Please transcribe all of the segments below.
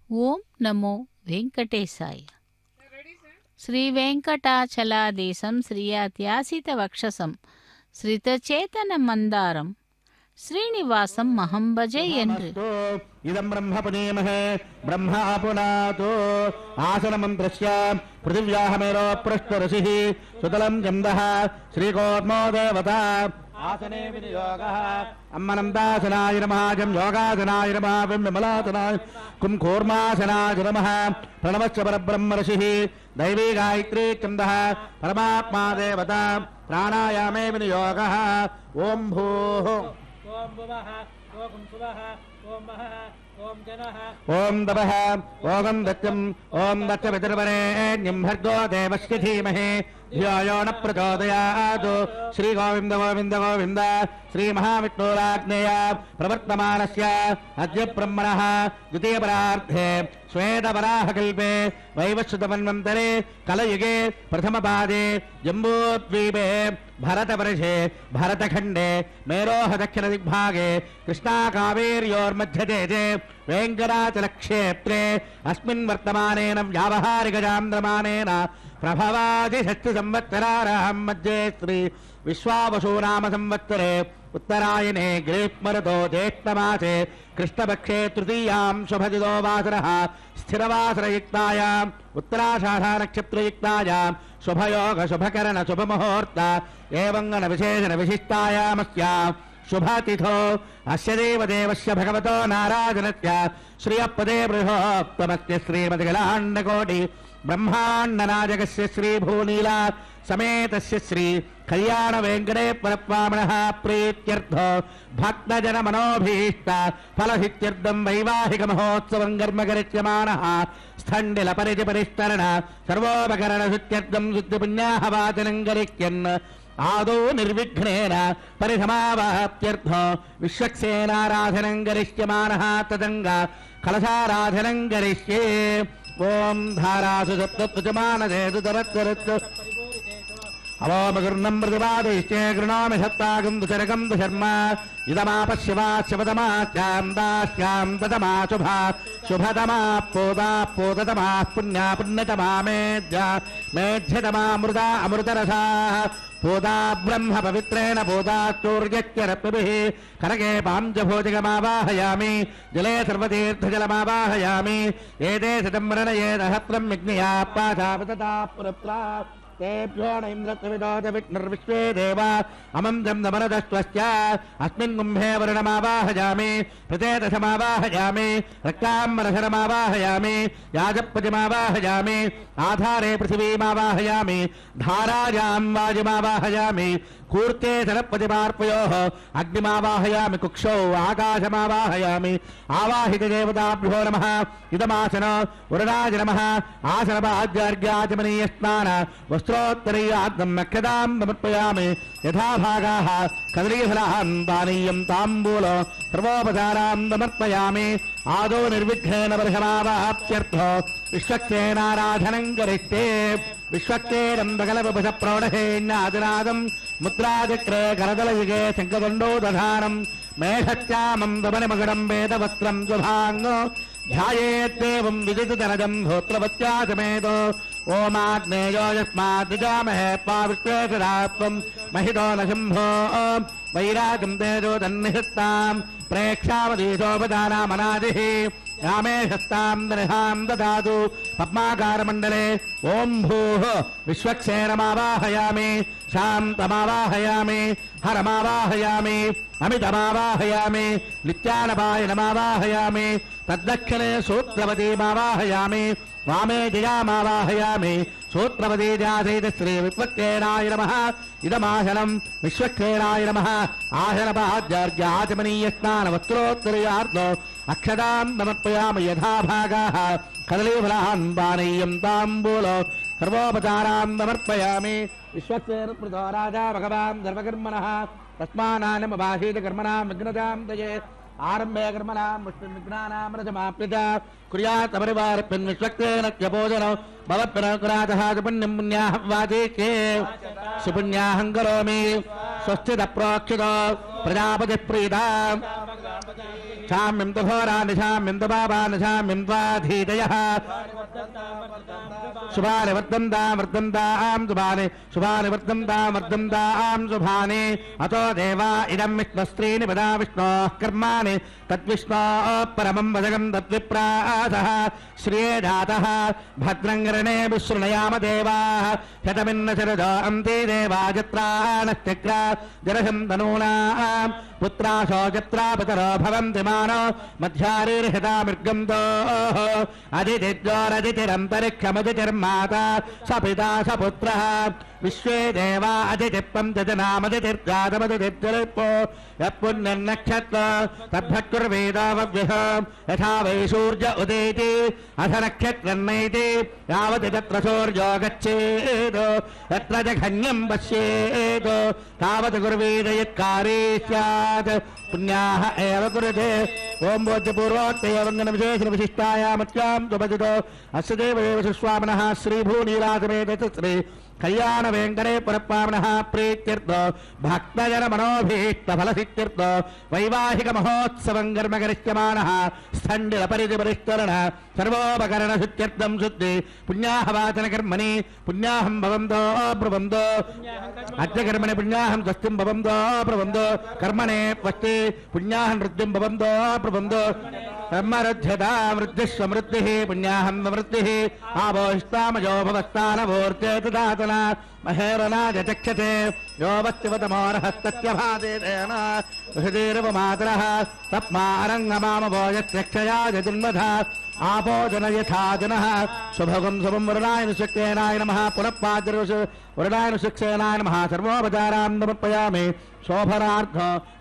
ఓం నమో వెంకటేశాయ. శ్రీ వెంకటాచలాదేశం శ్రీయాత్యాసిత వక్షసం శ్రితచేతన మందారం శ్రీనివాసం మహం భజే என்று ఇదం బ్రహ్మ పునీమహే బ్రహ్మ పునాతో ఆసనమంత్రస్య పృథివ్యాహమేరో పృష్ఠ ఋషిః సుతలం చందః శ్రీకోర్మో దేవత ఆసనే వినియోగః అమ్మనందాసనాయ నమః జం యోగాసనాయ నమః విమలాసనాయ కుం కూర్మాసనాయ నమః ప్రణవశ్చ పరబ్రహ్మ ఋషిః దైవీ గాయత్రీ చందః పరమాత్మా దేవత ప్రాణాయామే వినియోగః ఓం భూః ఓం భువః ఓం సువః ఓం మహః ఓం జనః ఓం దవః ఓం దత్తం ఓం దత్త విదర్వరేణ్యం భర్గో దేవస్య ధీమహి ధియో యో న ప్రచోదయాత్. శ్రీ గోవింద గోవింద గోవింద శ్రీ మహావిష్ణురాజ్ఞేయ ప్రవర్తమానస్య అద్య బ్రహ్మణః ద్వితీయ పరార్థే శ్వేతవరాహకల్పే వైవస్వతమన్వంతరే కలయుగే ప్రథమపాదే జంబూద్వీపే భరతవర్షే భరతఖండే మేరోహ దక్షిణ దిగ్భాగే కృష్ణా కావేర్యోర్మధ్యదేశే వెంకటాచలక్షేత్రే అస్మిన్ వర్తమానేన వ్యావహారికచాంద్రమానేన ప్రభవాది షష్ఠి సంవత్సరారాం మధ్యే శ్రీ విశ్వావసూనామ సంవత్సరే ఉత్తరాయణే గ్రీష్మరతో జ్యేష్ఠమాసే కృష్ణపక్షే తృతీయాం శుభదిదో వాసరః స్థిరవాసరయుక్తాయాం ఉత్తరాషాఢా నక్షత్రయుక్తాయాం శుభయోగ శుభకరణ శుభముహూర్త ఏవంగన విశేషణ విశిష్టాయామస్యాం శుభతిథో అస్య దేవదేవస్య భగవతో నారాయణస్య శ్రియపదే బృహోత్తమస్య శ్రీమద్గలాండకోటి బ్రహ్మాండనాయకస్య శ్రీ భూనీలా సమేతస్య శ్రీ కళ్యాణ వెంకటేశ్వరస్వామినః ప్రీత్యర్థో భక్తజన మనోభీష్ట ఫలసిత్యర్థం వైవాహిక మహోత్సవం కర్మకరిష్యమానః స్థండిల పరిచ పరిష్కరణ సర్వోపకరణ శుద్ధ్యర్థం శుద్ధిపుణ్యాహవాచనం కరిష్యన్ ఆదో నిర్విఘ్నేన పరిసమావాప్త్యర్థో విశ్వక్సేనారాధనం కరిష్యమానః తదంగా కలశారాధనం కరిష్యే. ఓం ధారాసు సప్తమానదేతు తరత్తరత్తు అవోమగృహ్ణం ప్రతిపాదయిష్టే గృణామి సత్తాగం దుశరగం దుశర్మ ఇదమాపశ్యవా శివతమాస్యాం దాస్యాం తతమా శుభా శుభతమా పోదా పోదతమా పుణ్యా పుణ్యతమా మేధ్య మేధ్యతమామృత అమృతరసా పోదా బ్రహ్మ పవిత్రేణ పోదా సూర్యశ్చరత్నభిః కనకే పాంచభోజకమావాహయామి జలే సర్వతీర్థజలమావాహయామి ఏతే శతం మరణయే సహస్రం యజ్ఞయా పాశాపతతా పురప్రా तेभ्यो न इंद्रत्वविदोष विष्णुर्विश्वे देवा अमंजं नमरदस्त्वस्य अस्मिन् कुम्भे वर्णमावाहयामि प्रतेदशमावाहयामि रक्ताम्बरशरमावाहयामि याजपतिमावाहयामि आधारे पृथिवीमावाहयामि धारायां वायुमावाहयामि कूर्ते सरपतिमार्पयोः अग्निमावाहयामि कुक्षौ आकाशमावाहयामि आवाहित देवताभ्यो नमः इदमासन वरुणाय नमः आसनभाग्यार्घ्याचमनीय स्नान वस्त्रोत्तरीयाग्नं नक्षदां समर्पयामि यथा भागाः कदलीफलान् पानीयं ताम्बूलो सर्वोपचारां समर्पयामि आदौ निर्विघ्नेन वर्षमावाप्त्यर्थो विश्वक्सेनाराधनं करिष्ये. विश्वक्सेनं बगलवपुष प्रौढहेन्यादिनादं मुद्राचक्रे करदलयुगे शङ्खदण्डो दधानं मेघश्यामं दमनमगडं वेदवस्त्रं शुभाङ्गो ध्यायेत्येवं विदितधनजं धोत्रवत्या समेतो ओमाग्नेयो यस्माद्विजामहे पाविश्वेश्वरात्वं महितो न शम्भो वैरागं तेजो तन्निहत्तां प्रेक्षावधीशोपदानामनादिः यामे हस्तां दनिहां ददातु पद्माकारमण्डले ओं भूः विश्वक्सेनमावाहयामि शान्तमावाहयामि हरमावाहयामि अमितमावाहयामि नित्यानपायनमावाहयामि तद्दक्षिणे सूत्रवतीमावाहयामि वामे जयामावाहयामि सूत्रवती जासैत श्री विश्वक्सेनाय नमः इदमासनं विश्वक्सेनाय नमः आसनपाद्यार्घ्याचमनीय स्नानवस्त्रोत्तरीयार्धो अक्षदां समर्पयामि यथा भागाः कदलीफलान् पानीयं ताम्बूलो सर्वोपचारां समर्पयामि. विश्वक्सेनप्रतो राजा भगवान् सर्वकर्मणः तस्मान्नमभाषीत कर्मणां विघ्नतां तये आरंभे कर्मणां विघ्नानां रजमाप्यत कुर्यात् अपरिवारप्यन् विश्वक्सेनस्य भोजनं भवत्पुनः सुपुण्यं पुण्याः वाचेके सुपुण्याहं करोमि. स्वस्तितः प्रोक्षितो प्रजापतिः प्रीता शाम्यं तु घोरानि शाम्यं तु पापानि शाम्यं त्वाधीतयः शुभानि वर्धन्तां शुभानि शुभानि वर्धन्तां शुभानि अतो देवा इदं विष्णुस्त्रीणि पदा विष्णोः कर्माणि तद्विष्णोः परमं वदगं तद्विप्रासः श्रिये जातः भद्रं गृणे विशृणयाम देवाः शतमिन्न शरदो अन्ति देवा जत्राणश्चक्रा जरसं तनूनां पुत्राशो जत्रापतरो भवन्ति मानो मध्यारीर्हतामृगन्धोः अदितिर्जोरदितिरन्तरिक्षमदितिर्माता स पिता स पुत्रः विश्वे देवा अदितिप्पञ्चजनामदितिर्जातमदितिर्जलिपो यः पुण्यन्नक्षत्र तद्भक्तिर्वेदावव्यः यथा वै सूर्य उदेति अथ नक्षत्रन्नैति यावति तत्र सूर्यो गच्छेत् यत्र जघन्यं पश्येत् तावत् कुर्वीत यत्कारी स्यात् पुण्याः एव कुरुते ओं बोध्यपूर्वोक्तयवन्दनविशेषविशिष्टायामत्यां सुभजितो अस्य देवदेव सुस्वामिनः श्रीभूनीलासमेत श्री कल्याण वेंकटेश्वरस्वामिनः प्रीत्यर्थो भक्तजन मनोभीष्टफलसिद्ध्यर्थो वैवाहिक महोत्सवं कर्म करिष्यमाणः स्थण्डिल परिधिपरिष्करण सर्वोपकरण शुद्ध्यर्थं शुद्धि पुण्याः वाचन कर्मणि पुण्याहं भवन्तो ब्रुवन्तो अद्य कर्मणि पुण्याहं स्वस्तिं भवन्तो ब्रुवन्तो कर्मणे वस्ति पुण्याहं वृद्धिं भवन्तो ब्रुवन्तो ब्रह्मरुध्यता वृद्धिस्वमृद्धिः पुण्याहं वृद्धिः आभोष्टामयो भवस्तानभूर्तेतदातना महेरनाय चक्षते यो वस्तिवतमोरहस्तत्यभादेन हृदीर्वमातरः तप्मारङ्गमामभो यत्रक्षयाय जन्मधा आपोजन यथा जनः शुभगं शुभं वरुणायनुशक्तेनाय नमः पुनः वरुणायनुशक्तेनाय नमः सर्वोपचारां समर्पयामि शोभनार्थ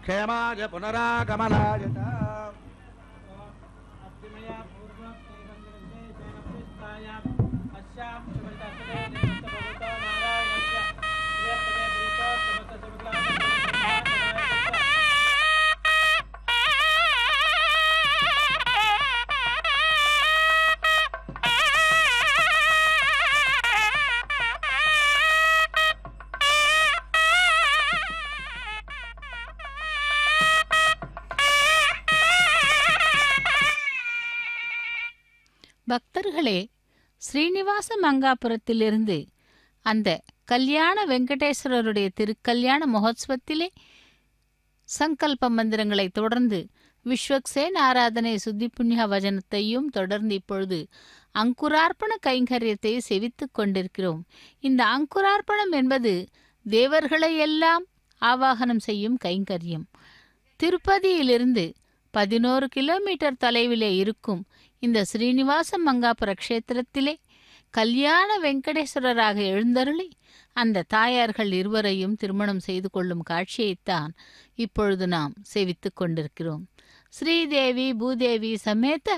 क्षेमाय पुनरागमनाय பக்தர்களே, ஸ்ரீனிவாச மங்காபுரத்திலிருந்து அந்த கல்யாண வெங்கடேஸ்வரருடைய திருக்கல்யாண மகோத்சவத்திலே சங்கல்ப மந்திரங்களை தொடர்ந்து விஸ்வக்சேன் ஆராதனை சுத்தி புண்ணிய வஜனத்தையும் தொடர்ந்து இப்பொழுது அங்குரார்ப்பண கைங்கரியத்தை செவித்துக் கொண்டிருக்கிறோம். இந்த அங்குரார்ப்பணம் என்பது தேவர்களை எல்லாம் ஆவாகனம் செய்யும் கைங்கரியம். திருப்பதியிலிருந்து 11 கிலோமீட்டர் தொலைவிலே இருக்கும் இந்த ஸ்ரீனிவாச மங்காபுர க்ஷேத்திரத்திலே கல்யாண வெங்கடேஸ்வரராக எழுந்தருளி அந்த தாயார்கள் இருவரையும் திருமணம் செய்து கொள்ளும் காட்சியைத்தான் இப்பொழுது நாம் சேவித்துக் கொண்டிருக்கிறோம். ஸ்ரீதேவி பூதேவி சமேத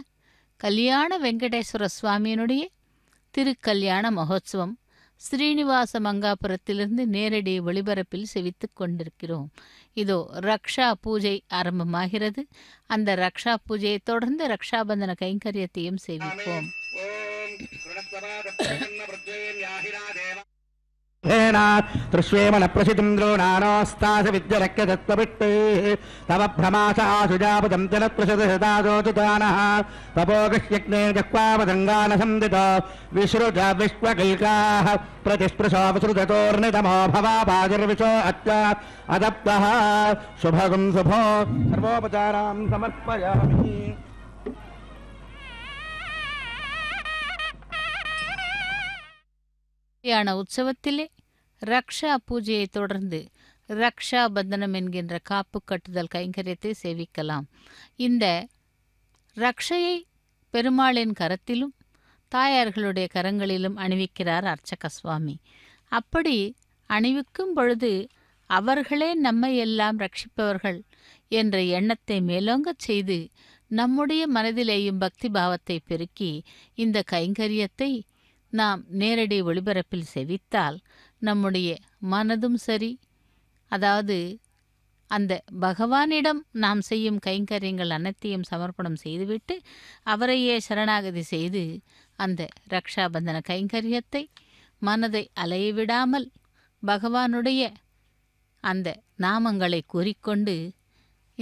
கல்யாண வெங்கடேஸ்வர சுவாமியினுடைய திருக்கல்யாண மகோத்சவம் ஸ்ரீனிவாச மங்காபுரத்திலிருந்து நேரடி ஒளிபரப்பில் செவித்துக் கொண்டிருக்கிறோம். இதோ ரக்ஷா பூஜை ஆரம்பமாகிறது. அந்த ரக்ஷா பூஜையை தொடர்ந்து ரக்ஷாபந்தன கைங்கரியத்தையும் சேவிப்போம். தృశ్వేమన ప్రసితింద్రోణానోస్తాస విద్యరక్యదత్తవిట్టే తవ భ్రమాసాసుజాపదం జనత్వశతశతాదోచుతానః తపోగశ్యజ్ఞే జక్వావదంగాన సందిత విసృజ విశ్వకైకాః ప్రతిస్పృశో విసృజతోర్నితమో భవాపాదిర్విశో అత్య అదప్తః శుభగం శుభో సర్వోపచారాం సమర్పయామి. கல்யாண உற்சவத்திலே ரக்ஷா பூஜையை தொடர்ந்து ரக்ஷா பந்தனம் என்கின்ற காப்பு கட்டுதல் கைங்கரியத்தை சேவிக்கலாம். இந்த ரக்ஷையை பெருமாளின் கரத்திலும் தாயார்களுடைய கரங்களிலும் அணிவிக்கிறார் அர்ச்சக சுவாமி. அப்படி அணிவிக்கும் பொழுது அவர்களே நம்மை எல்லாம் ரட்சிப்பவர்கள் என்ற எண்ணத்தை மேலோங்கச் செய்து நம்முடைய மனதிலேயும் பக்தி பாவத்தை பெருக்கி இந்த கைங்கரியத்தை நாம் நேரடி ஒளிபரப்பில் செவித்தால் நம்முடைய மனதும் சரி, அதாவது அந்த பகவானிடம் நாம் செய்யும் கைங்கரியங்கள் அனைத்தையும் சமர்ப்பணம் செய்துவிட்டு அவரையே சரணாகதி செய்து அந்த ரக்ஷாபந்தன கைங்கரியத்தை மனதை அலையவிடாமல் பகவானுடைய அந்த நாமங்களை கூறிக்கொண்டு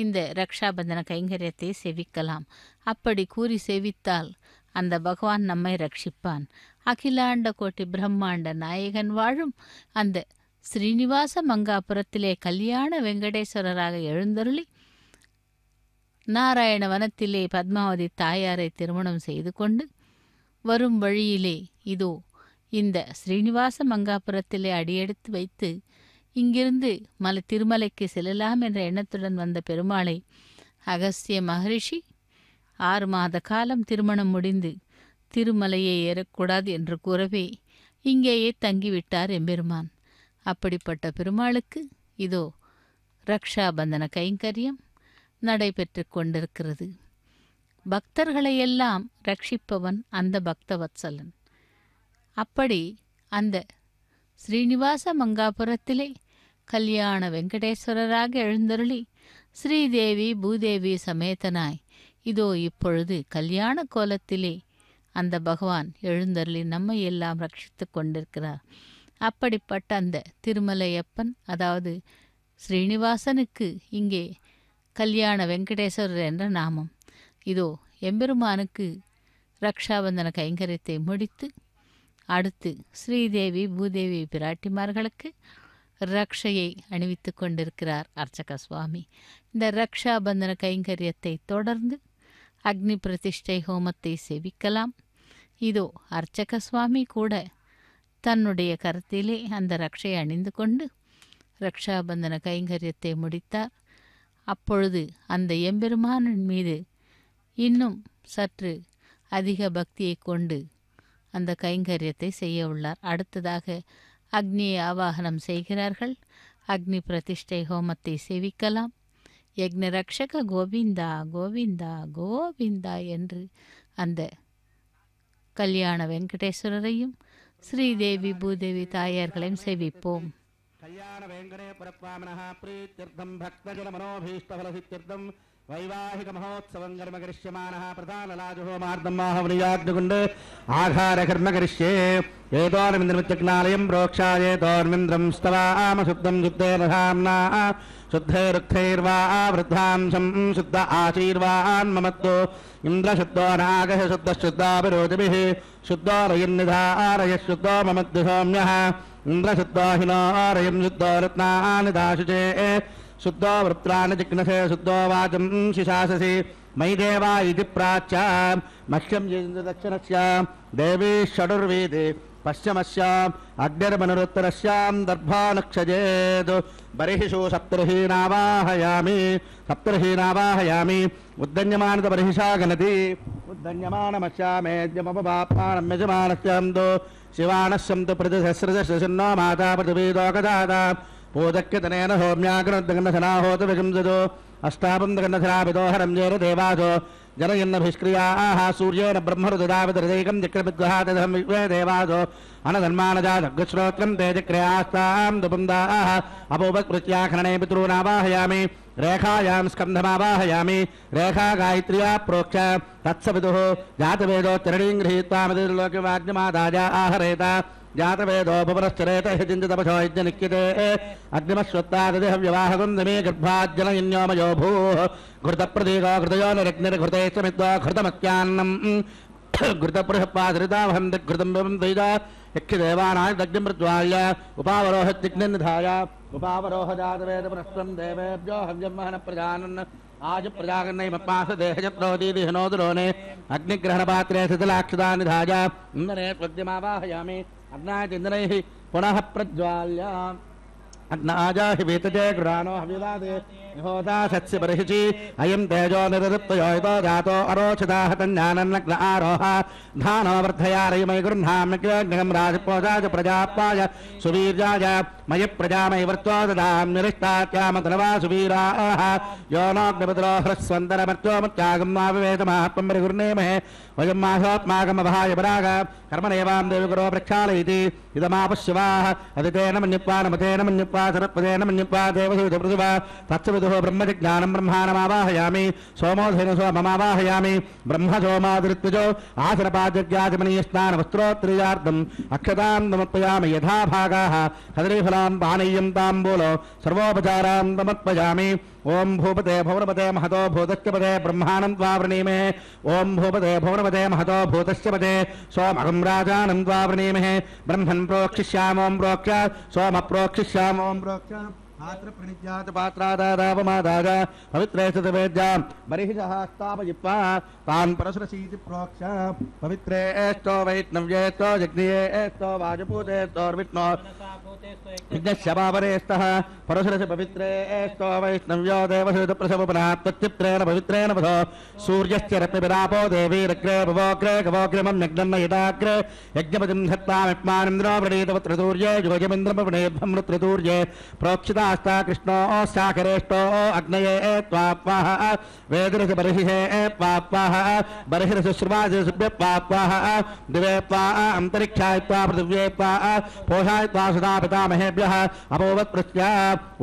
இந்த ரக்ஷாபந்தன கைங்கரியத்தை சேவிக்கலாம். அப்படி கூறி சேவித்தால் அந்த பகவான் நம்மை ரட்சிப்பான். அகிலாண்ட கோட்டி பிரம்மாண்ட நாயகன் வாழும் அந்த ஸ்ரீனிவாச மங்காபுரத்திலே கல்யாண வெங்கடேஸ்வரராக எழுந்தருளி நாராயண வனத்திலே பத்மாவதி தாயாரை திருமணம் செய்து கொண்டு வரும் வழியிலே இதோ இந்த ஸ்ரீனிவாச மங்காபுரத்திலே அடியெடுத்து வைத்து இங்கிருந்து திருமலைக்கு செல்லலாம் என்ற எண்ணத்துடன் வந்த பெருமாளை அகஸ்திய மகரிஷி 6 மாத காலம் திருமணம் முடிந்து திருமலையை ஏறக்கூடாது என்று கூறவே இங்கேயே தங்கிவிட்டார் எம்பெருமான். அப்படிப்பட்ட பெருமாளுக்கு இதோ ரக்ஷாபந்தன கைங்கரியம் நடைபெற்று கொண்டிருக்கிறது. பக்தர்களையெல்லாம் ரட்சிப்பவன் அந்த பக்தவத்சலன். அப்படி அந்த ஸ்ரீனிவாச மங்காபுரத்திலே கல்யாண வெங்கடேஸ்வரராக எழுந்தருளி ஸ்ரீதேவி பூதேவி சமேதனாய் இதோ இப்பொழுது கல்யாண கோலத்திலே அந்த பகவான் எழுந்தருளி நம்மை எல்லாம் ரட்சித்து கொண்டிருக்கிறார். அப்படிப்பட்ட அந்த திருமலையப்பன் அதாவது ஸ்ரீனிவாசனுக்கு இங்கே கல்யாண வெங்கடேஸ்வரர் என்ற நாமம். இதோ எம்பெருமானுக்கு ரக்ஷாபந்தன கைங்கரியத்தை முடித்து அடுத்து ஸ்ரீதேவி பூதேவி பிராட்டிமார்களுக்கு ரக்ஷையை அணிவித்து கொண்டிருக்கிறார் அர்ச்சக சுவாமி. இந்த ரக்ஷாபந்தன கைங்கரியத்தை தொடர்ந்து அக்னி பிரதிஷ்டை ஹோமத்தை சேவிக்கலாம். இதோ அர்ச்சக சுவாமி கூட தன்னுடைய கரத்திலே அந்த ரக்ஷை அணிந்து கொண்டு ரக்ஷாபந்தன கைங்கரியத்தை முடித்தார். அப்பொழுது அந்த எம்பெருமானின் மீது இன்னும் சற்று அதிக பக்தியை கொண்டு அந்த கைங்கரியத்தை செய்ய உள்ளார். அடுத்ததாக அக்னியை ஆவாகனம் செய்கிறார்கள். அக்னி பிரதிஷ்டை ஹோமத்தை சேவிக்கலாம். யக்ன ரக்ஷக கோவிந்தா கோவிந்தா கோவிந்தா என்று அந்த கல்யாண வெங்கடேஸ்வரரையும் ஸ்ரீதேவி பூதேவி தாயார்களையும் சேவிப்போம். கல்யாண வெங்கடே புரப்பாமனஹ பிரீத்யர்த்தம் பக்தஜன மனோபீஷ்டபலசித்யர்த்தம் வைவாஹிக மகோத்சவம் கர்ம கரிஷ்யமானஹ பிரதானலாஜுஹோமார்த்தம் மாஹவனியாக்னிகுண்டு ஆகார கர்ம கரிஷ்யே ஏதோர்மிந்திரமித்யக்னாலயம் ப்ரோக்ஷாயேதோர்மிந்திரம் ஸ்தவாம சுத்தம் சுத்தேரதாம்னா शुद्धैरुक्थैर्वा वृद्धांशं शुद्ध आशीर्वान् ममत्तो इन्द्रशुद्धो नागः शुद्धशुद्धाभिरोधिभिः शुद्धो रयन्निधारयः शुद्धो ममद्दु सौम्यः इन्द्रशुद्धो हिनोरयं शुद्धो रत्नानि दाशुचे शुद्धो वृत्राणि जिग्नसे शुद्धो वाचं शिशाससि मयि देवा इति प्राच्या मह्यं दक्षिणस्य देवी षडुर्वेदे पश्चिमस्याम् अग्निर्मनुरुत्तरस्याम् दर्भानक्षजेत् बर्हिषु सप्तर्हीनावाहयामि उद्दन्यमानतबर्हिषा गणति उद्दन्यमानमस्यामेद्यमपपापाणं यजमानस्यां तु शिवानस्यं तु प्रतिसहस्रशन्नो माता पृथिवीदोकदाता पूजक्यतनेन होम्याग्नोद्दगन्धनाहोत विगंसतो अष्टापन्दगन्धनाभिदोहरं जेर देवासो जनयन्नभिष्क्रियाः सूर्येण ब्रह्मरुददाविदृदैकं चक्रविद्वहातदहं विश्वे देवासो अनधन्मानजातग्श्रोत्रं तेजक्रियास्तां दुपुन्दाः अपोपकृत्याखनने पितॄनावाहयामि रेखायां स्कन्धमावाहयामि रेखा गायत्र्या प्रोक्ष तत्सविदुः जातवेदोच्चरणीं गृहीत्वा मदिर्लोकवाज्ञमादाजा आहरेत जातवेदो भुवनश्चरेत हिजिञ्जतपशो यज्ञनिक्यते अग्निमश्वत्तादिहव्यवाहगं दमे गर्भाज्जलयन्योमयो भूः घृतप्रदीको घृतयो निरग्निर्घृते च मित्वा घृतमत्यान्नं घृतपृहपादृतावहं दिग्घृतं विवं द्वैजा यक्षदेवानाय दग्निं प्रज्वाल्य उपावरोहत्यग्निर्निधाय उपावरोहजातवेदप्रस्तं देवेभ्यो हव्यं महन प्रजानन् आज प्रजागन्नैमपास देहजत्रोदीति हनोदरोने अग्निग्रहणपात्रे शिथिलाक्षदा निधाय इन्दने प्रद्यमावाहयामि अग्नायतिन्दनैः पुनः प्रज्वाल्य अग्नाजाहि वेतजे गृहाणो हविदादे निहोता सत्स्य बर्हिषि अयं तेजो निरदत्तयोतो जातो अरोचदाह तञ्जानन्नग्न आरोह धानो वर्धयारयमय गृह्णाम्यग्निगं राजपोजाज प्रजापाय सुवीर्याय मयि प्रजामयि वर्त्वा ददामि निरिष्टात्यामतनवा सुवीराः यो नोऽग्निपतिरो ह्रस्वन्तरमर्त्यो मत्यागं मा विवेदमात्मं परिगुर्णेमहे वयं मासोत्मागमभाय पराग कर्मणेवां देवगुरो प्रक्षालयति इदमापश्यवाः अदितेन मन्यप्वा नमतेन मन्यप्वा सरत्पदेन मन्यप्वा देवसूतपृथिवा तत्सविदुः विदुः ब्रह्मजिज्ञानं ब्रह्माणमावाहयामि सोमोधेन सोममावाहयामि ब्रह्म सोमादिऋत्विजो आसनपाद्यज्ञाचमनीयस्नानवस्त्रोत्तरीयार्धम् अक्षतां समर्पयामि यथा भागाः कदलीफलां पानीयं ताम्बूलो सर्वोपचारान् समर्पयामि ओम भूपते भुवनपते महतो भूतस्य पदे ब्रह्माणं त्वावृणीमहे ओम भूपते भुवनपते महतो भूतस्य पदे सोमहं राजानं त्वावृणीमहे ब्रह्मन् प्रोक्षिष्यामों प्रोक्ष सोम प्रोक्षिष्यामों प्रोक्ष पात्र प्रणिज्यात पात्रादादावमादाज पवित्रे सतवेद्यां बर्हिषः स्थापयित्वा तान् परसरसीति प्रोक्ष पवित्रे एस्तो वैष्णव्येस्तो जग्नियेस्तो वाजपूतेस्तोर्विष्णो यज्ञश्यपावरेस्तः परसरसि पवित्रे एस्तो वैष्णव्यो देवसुतप्रसवपनात्तच्चित्रेण पवित्रेण वधो सूर्यस्य रत्नविरापो देवीरग्रे भवोग्रे गवोग्रिमं यज्ञन्न यदाग्रे यज्ञपतिं धत्तामिप्मानिन्द्रो वृणीतवत्रतूर्ये योजमिन्द्रमवृणेभं नृत्रतूर्ये प्रोक्षिता आस्ता कृष्णो साकरेष्टो अग्नये त्वाप्वाह वेदरस बर्हिषे त्वाप्वाह बर्हिरस श्रुवाजे सुभ्य त्वाप्वाह दिवे त्वा अंतरिक्षाय त्वा पृथिव्ये त्वा पोषाय त्वा सदा पितामहेभ्यः अपोवत् प्रत्या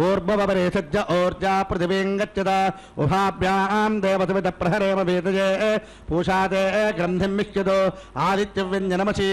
ऊर्ध्ववरे सज्ज ऊर्जा पृथिवीं गच्छता उभाभ्यां देवसवित प्रहरेम वेदजे पूषाते ग्रन्थिं मिष्यतो आदित्यव्यञ्जनमसि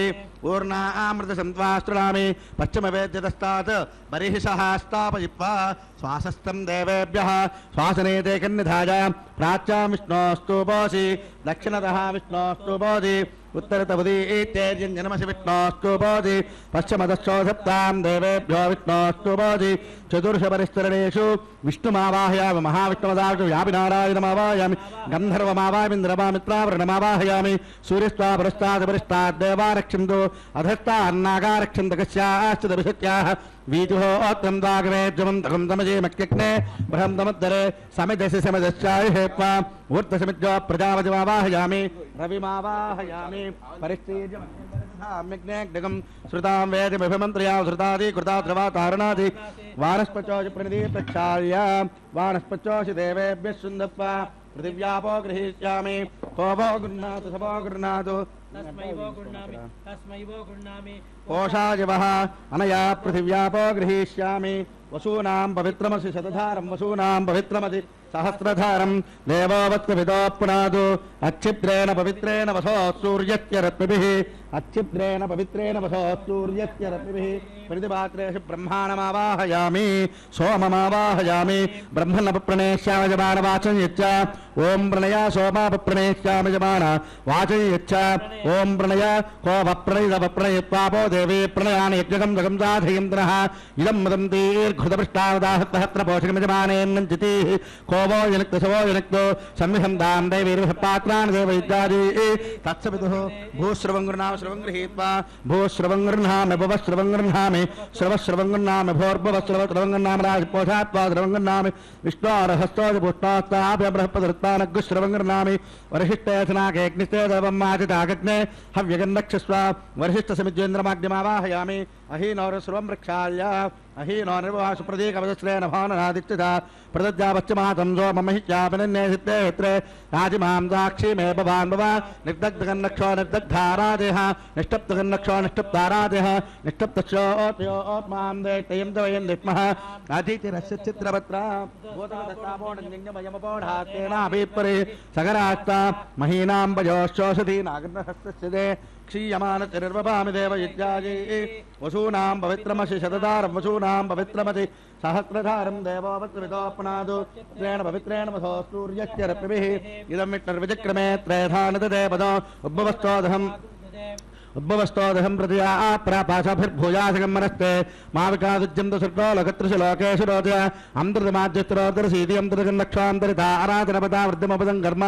ऊर्णामृतसंत्वास्तृणामि पश्चिमवेद्यतस्तात् बर्हिषः स्थापयित्वा श्वासस्थं देवेभ्यः श्वासनेते कन्निधाय प्राच्यां विष्णोस्तुपोऽसि दक्षिणतः विष्णोस्तुपोऽसि उत्तरतवदी इत्येर्यञ्जनमसि विष्णोस्तुपोऽसि पश्चिमतश्चोधत्तां देवेभ्यो विष्णोस्तुपोऽसि चतुर्षपरिस्तरणेषु विष्णुमावाहयामि महाविष्णुमदाशु व्यापिनारायणमावाहयामि गन्धर्वमावाहयामि इन्द्रमामित्रावरणमावाहयामि सूर्यस्त्वा पुरस्तादपरिष्टात् देवा रक्षन्तु अधस्तान्नागा रक्षन्तु कस्याश्च दविषत्याः वीजुः ओत्रं दागवेज्जमं तकं तमजे मक्यग्ने बृहं तमुद्धरे समिदस्य समिदश्चायुहेत्वा ऊर्ध्वसमिद्यो प्रजापतिमावाहयामि रविमावाहयामि परिष्ठीर्यमग्नेग्निगं श्रुतां वेदमिभमन्त्र्या श्रुतादि कृता ध्रुवा तारणादि वानस्पचोषि प्रणिधि प्रक्षाल्य वानस्पचोषि देवेभ्यः सुन्दत्वा पृथिव्यापो गृहीष्यामि कोपो गृह्णातु सपो गृह्णातु कोशाजिवः अनया पृथिव्यापो गृहीष्यामि वसूनां पवित्रमसि शतधारं वसूनां पवित्रमसि सहस्रधारं देवोवत्सविदो पुनादु अच्छिद्रेण पवित्रेण वसो सूर्यस्य रत्नभिः अच्छिद्रेण पवित्रेण वसो सूर्यस्य रत्नभिः प्रतिपात्रेषु ब्रह्माणमावाहयामि सोममावाहयामि ब्रह्मणप्रणेष्यामजमान वाचयच्च ओं प्रणय सोमापप्रणेष्यामजमान वाचयच्च ओं प्रणय कोपप्रणयित्वापो देवी प्रणयानि यज्ञकं जगं साधयन्त्रः इदं मदं दीर्घुतपृष्टावदाहत्रपोषकमजमानेन्नञ्चिति कोवो जनक्तसवो जनक्तो संविहन्तां दैवीर्विषपात्राणि देवैत्यादि तत्सविदुः भूश्रवङ्गृह्णामि श्रवङ्गृहीत्वा भूश्रवङ्गृह्णामि भुवश्रवङ्गृह्णामि श्रवश्रवङ्गृह्णामि भोर्भुवश्रवश्रवङ्गृह्णामि राजपोषात्वा श्रवङ्गृह्णामि विष्णोरहस्तोजपुष्टोस्ताभ्य बृहस्पतिरुत्तानग्गुश्रवङ्गृह्णामि वरिष्ठेऽथनाकेऽग्निस्ते देवं माचितागग्ने हव्यगन्नक्षस्व वरिष्ठसमिज्वेन्द्रमाग्निमावाहयामि अहीनौरस्रवं प्रक्षाल्य अहीनो निर्वासुप्रदीकवदश्रेण भवननादित्यता प्रदज्जापश्चिमातं सोममहित्यापनिन्ये सिद्धे हित्रे राजिमां साक्षी मे भवान् भव निर्दग्धगन्नक्षो निर्दग्धारादेह निष्टप्तगन्नक्षो निष्टप्तारादेह निष्टप्तक्षोऽत्मां दैत्ययं दवयं दिक्मः अतिथिरस्य चित्रपत्रा भूतगतस्तापोढन्यमयमपोढात्तेनाभिपरि सगरास्ता महीनां भजोश्चोषधी नागर्हस्तस्य दे क्षीयमानतिर्वभामि देवयज्ञाये वसूनां पवित्रमसि शतधारं वसूनां पवित्रमसि सहस्रधारं देवोपत्रितोपनादु त्रेण पवित्रेण वसो सूर्यस्य रत्नभिः इदं विष्णुर्विचक्रमे त्रयधानददे पदो उद्भवस्तोदहं प्रतिया प्रापाशाभिर्भूयासगमनस्ते माविकादुज्यन्तु सर्गो लोकत्रसि लोकेषु रोचय अमृतमाज्यस्त्रोदरसीति अमृतगन्नक्षान्तरिता आराधनपदा वृद्धिमपदं कर्म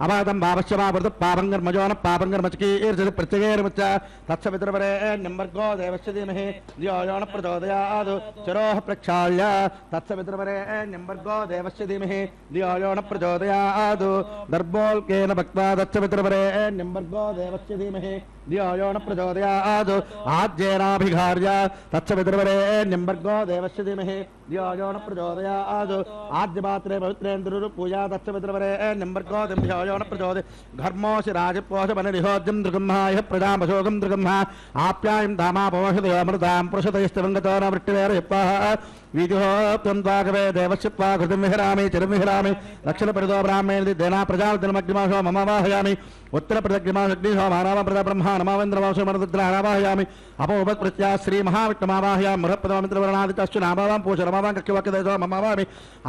अपादं भावस्य वा वृतः पापं कर्मजो न पापं कर्मचकीर्षति प्रत्यगेर्मुच्च तत्सवितुर्वरे नम्बर्गो देवस्य धीमहि धियो यो न प्रचोदयात् चरोः प्रक्षाल्य तत्सवितुर्वरे नम्बर्गो देवस्य धीमहि धियो यो न प्रचोदयात् दर्भोल्केन भक्त्वा तत्सवितुर्वरे नम्बर्गो देवस्य धीमहि धियो यो न प्रचोदयात् आद्येनाभिघार्य तत्सवितुर्वरेण्यं भर्गो देवस्य धीमहि धियो यो न प्रचोदयात् आद्यपात्रे पवित्रेन्द्रुः पूजा तत्सवितुर्वरेण्यं भर्गो धियो यो न प्रचोदयात् घर्मोऽसि राजपोषमनिहोद्यं दृगम्हाय प्रजामशोकं दृगम्हा आप्यायं धामापोषदयोमृतां पुरुषतयस्तवङ्गतो न वृट्टिवेरयप्पाः वीजुहोप्तं त्वागवे देवस्य त्वाकृतिं विहरामि चिरं विहरामि दक्षिणपरितो ब्राह्मणे देना प्रजापतिर्मग्निमासो मम वाहयामि उत्तरप्रदग्निमाग्निशो मानवप्रदा ब्रह्मा नमावेन्द्रमासो मरुद्रानावाहयामि अपोपत्प्रत्या श्रीमहाविष्णुमावाहयामि मृहप्रदमित्रवर्णादितश्चुनामावां पूषरमावां कक्षवक्यदेशो ममावामि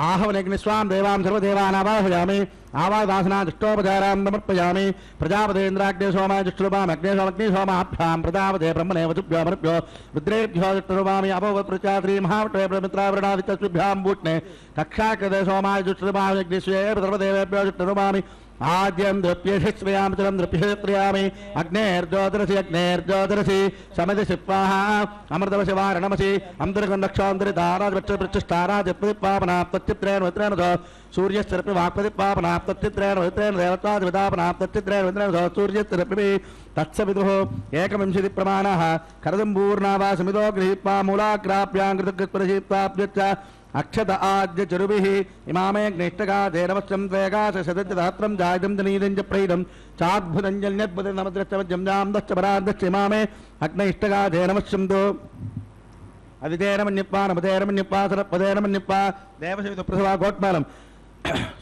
आहवनेग्निस्वां देवां सर्वदेवानावाहयामि आवादासना दुष्टोपचारां समर्पयामि प्रजापतेन्द्राग्ने सोमाय दुष्टरूपामग्नेशोमग्निशोमाभ्यां प्रजापते ब्रह्मणे वचुभ्यो मरुभ्यो रुद्रेभ्यो दुष्टरूपामि अपोपत्प्रत्या श्रीमहाविष्णुमित्रवर्णादितश्चुभ्यां भूष्णे कक्षाकृते सोमाय दुष्टरूपामग्निस्वे सर्वदेवेभ्यो दुष्टरूपामि आद्यं द्रव्येष्यामि चलं द्रव्येत्र्यामि अग्नेर्ज्योतिरसि समितिशिप्वाः अमृतवशिवारणमसि अमृतकन्दक्षान्तरिताराजप्रतिपापनाप्तचित्रेण सूर्यस्थिरपि वाक्प्रतिपापनाप्तचित्रेण देवतादिवितापनाप्तचित्रेण सूर्यस्थिरपि तत्सविदुः एकविंशतिप्रमाणः करदम्बूर्णावा समितो गृहीत्वा मूलाग्राप्याङ्कृतकृत्प्रसीत्वाप्यच्च अक्षत आद्य चरुभिः इमामे ज्ञेष्टका देनवस्यं त्वेगाश शतचिदात्रं जायतं जनीदं च प्रैदं चाद्भुतं जन्यद्भुतं नमद्रश्चवज्यं जामदश्च परार्धश्च इमामे अग्नैष्टका देनवस्यं तु अदितेनमन्यप्पा नमतेनमन्यप्पा सरपदेनमन्यप्पा देवसवितुप्रसवा गोट्मालम्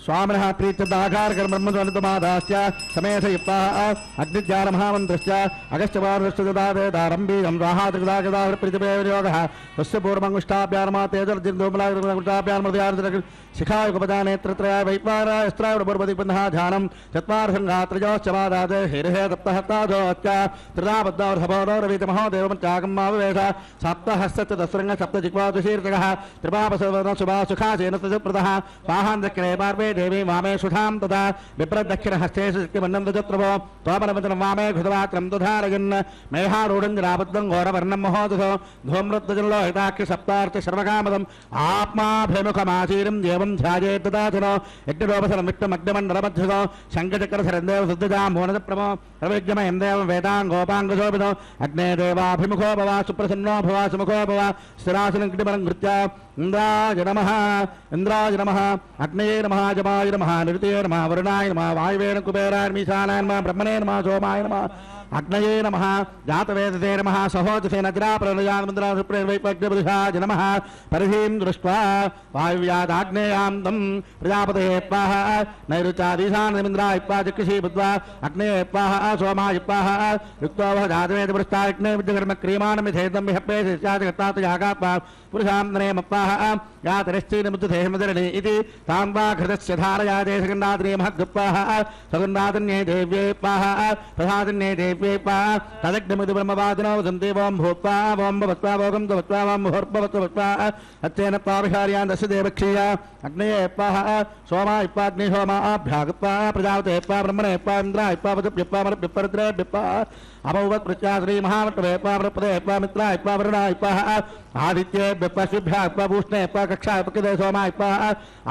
स्वामिनः प्रीत्यदाकारकर्मब्रह्मत्वमादास्य समेधयप्पाः अग्निज्ञानमहामन्त्रश्च अगस्त्यवादश्चदारम्भीरं राहात्रिगदागदाप्रीतिपयोगः तस्य पूर्वमङ्गुष्ठाभ्यार्मा तेजर्जिन्दोमलाग्रमुष्टाभ्यार्मदयार्जन शिखायुगपदानेत्रत्रया वैपारायस्त्रावुर्वति पुनः ध्यानं चत्वारसङ्घात्रयोश्चवादादे हिरहे दत्तहस्तादोच्च त्रिदाबद्धार्थबोधोरवीतमहोदेवमञ्चागम्माविवेश सप्तहस्तश्च दस्रङ्ग सप्तजिह्वादुशीर्षकः त्रिपापसुभा सुखासेन तजप्रदः स्वाहान्दक्रे पार्वे देवी वामे सुधां तथा विप्रदक्षिणहस्ते शक्तिमन्नं तजत्रवो त्वामनवचनं वामे घृतवाक्रं तुधारयन् मेहारूढं जराबद्धं घोरवर्णं महोदधो धूम्रत्वजल्लोहिताख्य सप्तार्थ सर्वकामदम् आत्माभिमुखमासीरं देवं ध्यायेत् तदाचनो यज्ञोपसरं विष्णुमग्निमण्डलमध्यसो शङ्खचक्रधरन्देव शुद्धजां मोनदप्रमो रविज्ञमयं देवं वेदाङ्गोपाङ्गशोभितो अग्ने देवाभिमुखो भव सुप्रसन्नो भव सुमुखो भव स्थिरासनं कृतिबलं कृत्या इंद्राय नमः अग्नये नमः जमाय नमः निरुतये नमः वरुणाय नमः वायवे नमः कुबेराय नमः ईशानाय नमः ब्रह्मणे नमः सोमाय नमः अग्नये नमः जातवेदसे नमः सहोजसे नजराप्रलयान्मन्द्रासुप्रेवैपग्निबुधाय नमः परिधीं दृष्ट्वा वायुव्यादाग्नेयां तं प्रजापतेः पाः नैऋचादीशानमिन्द्राय पाचकृषि बुद्ध्वा अग्नेये पाः सोमाय पाः युक्तो वह जातवेदपृष्ठाग्ने विद्यकर्मक्रियमाणमिथेदं विहप्पे शिष्याजगत्तातयागात्मा पुरुषां मप्पाः यातरिश्चीनमुद्धेहमदरणे इति तां वा घृतस्य धारयाते सगन्धात्रे महद्गुप्पाः सगन्धातन्ये देव्ये पाः प्रसादन्ये देव्ये पाः तदग्निमिति ब्रह्मवादिनो वदन्ति वों भूत्वा वों भवत्वा भोगं भवत्वा वों मुहुर्भवत्वा अच्चेन पाविहार्यान् दश देवक्षीया अग्नये पाः सोमाय पाग्निहोमाभ्यागप्पा प्रजापते पा ब्रह्मणे पा इन्द्राय पा वदप्यप्पा मरप्यपरद्रेभ्यप्पा अभवत् प्रत्या श्रीमहाविष्णवे पा बृहस्पते पा मित्राय पा वरुणाय पाः आदित्येभ्यः पशुभ्यः पूष्णे कक्षाय पकिदे सोमाय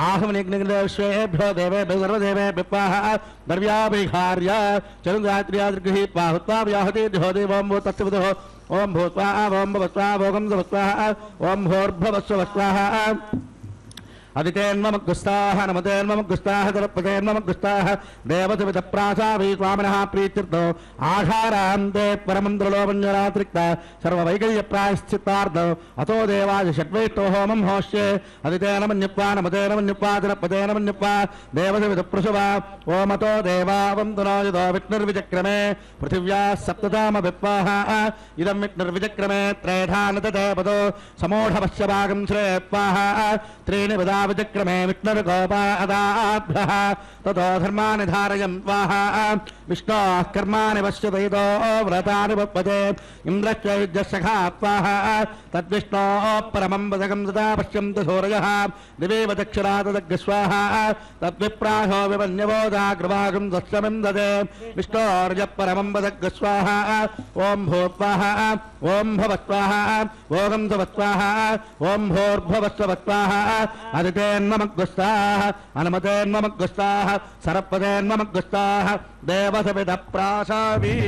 आहमनिग्निग्नेश्वेभ्यो देवेभ्यो सर्वदेवेभ्यः पाः द्रव्याभिघार्य चरुगायत्र्यादृगृही पाहुत्वा व्याहति देवों भूत तत्सविदुः ओं भूत्वा ओं भवत्वा भोगं भवत्वा ओं भोर्भवस्वस्वाः अदितेन्ममुग्गुस्ताः नमतेन्ममुग्गुस्ताः तरपतेन्ममुग्गुस्ताः देवसवितप्रासावि स्वामिनः प्रीत्यर्थो आधारान्ते परमन्द्रलोपञ्जरात्रिक्ता सर्ववैकल्यप्रायश्चित्तार्थो अतो देवाय षड्वैष्टो होमं होष्ये अदितेनमन्यप्पा नमतेनमन्यप्पा तरपतेनमन्यप्पा देवसवितप्रसुवा ओमतो देवावन्तनो यतो विष्णुर्विचक्रमे पृथिव्याः सप्तधामविप्पाः इदं विष्णुर्विचक्रमे त्रैधानतते पदो समोढवस्य भागं श्रेयप्पाः त्रीणि पदा विचक्रमे विष्णुर्गोपादाभ्यः ततो धर्माणि धारयन् स्वाहा विष्णोः कर्माणि पश्यतो व्रतानि पप्पते इन्द्रश्च युज्यसखा स्वाहा तद्विष्णोः परमं पदकं तदा पश्यन्तु सूरयः दिवेव चक्षुरा तदग्स्वाहा तद्विप्राहो विमन्यवोदाग्रवागं दस्यमिं ददे विष्णोर्यः परमं पदग्स्वाहा ओं भूत्वाहा ओं भवत्वाहा ओगं सवत्वाहा ओं भोर्भवस्वत्वाहा अदितेन्ममुग्गुस्ताः अनुमतेन्ममुग्गुस्ताः सरपदेन्ममुग्गुस्ताः देवसवितप्रासाभिः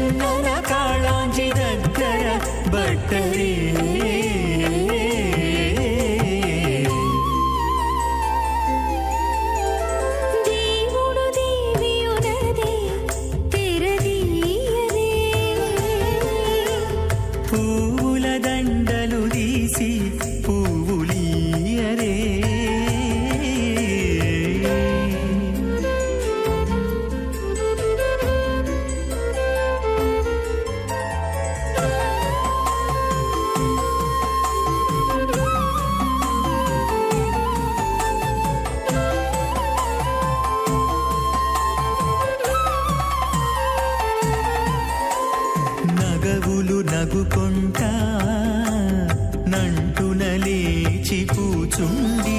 కన్నన కాళాంజి దగ్గర బట్టరే దేవుడు దేవియునదే తెరదీయరే పువ్వుల దండలు తీసి పువ్వులీయరే నగవులు నగుకొంటా నంటున లేచి కూచుండి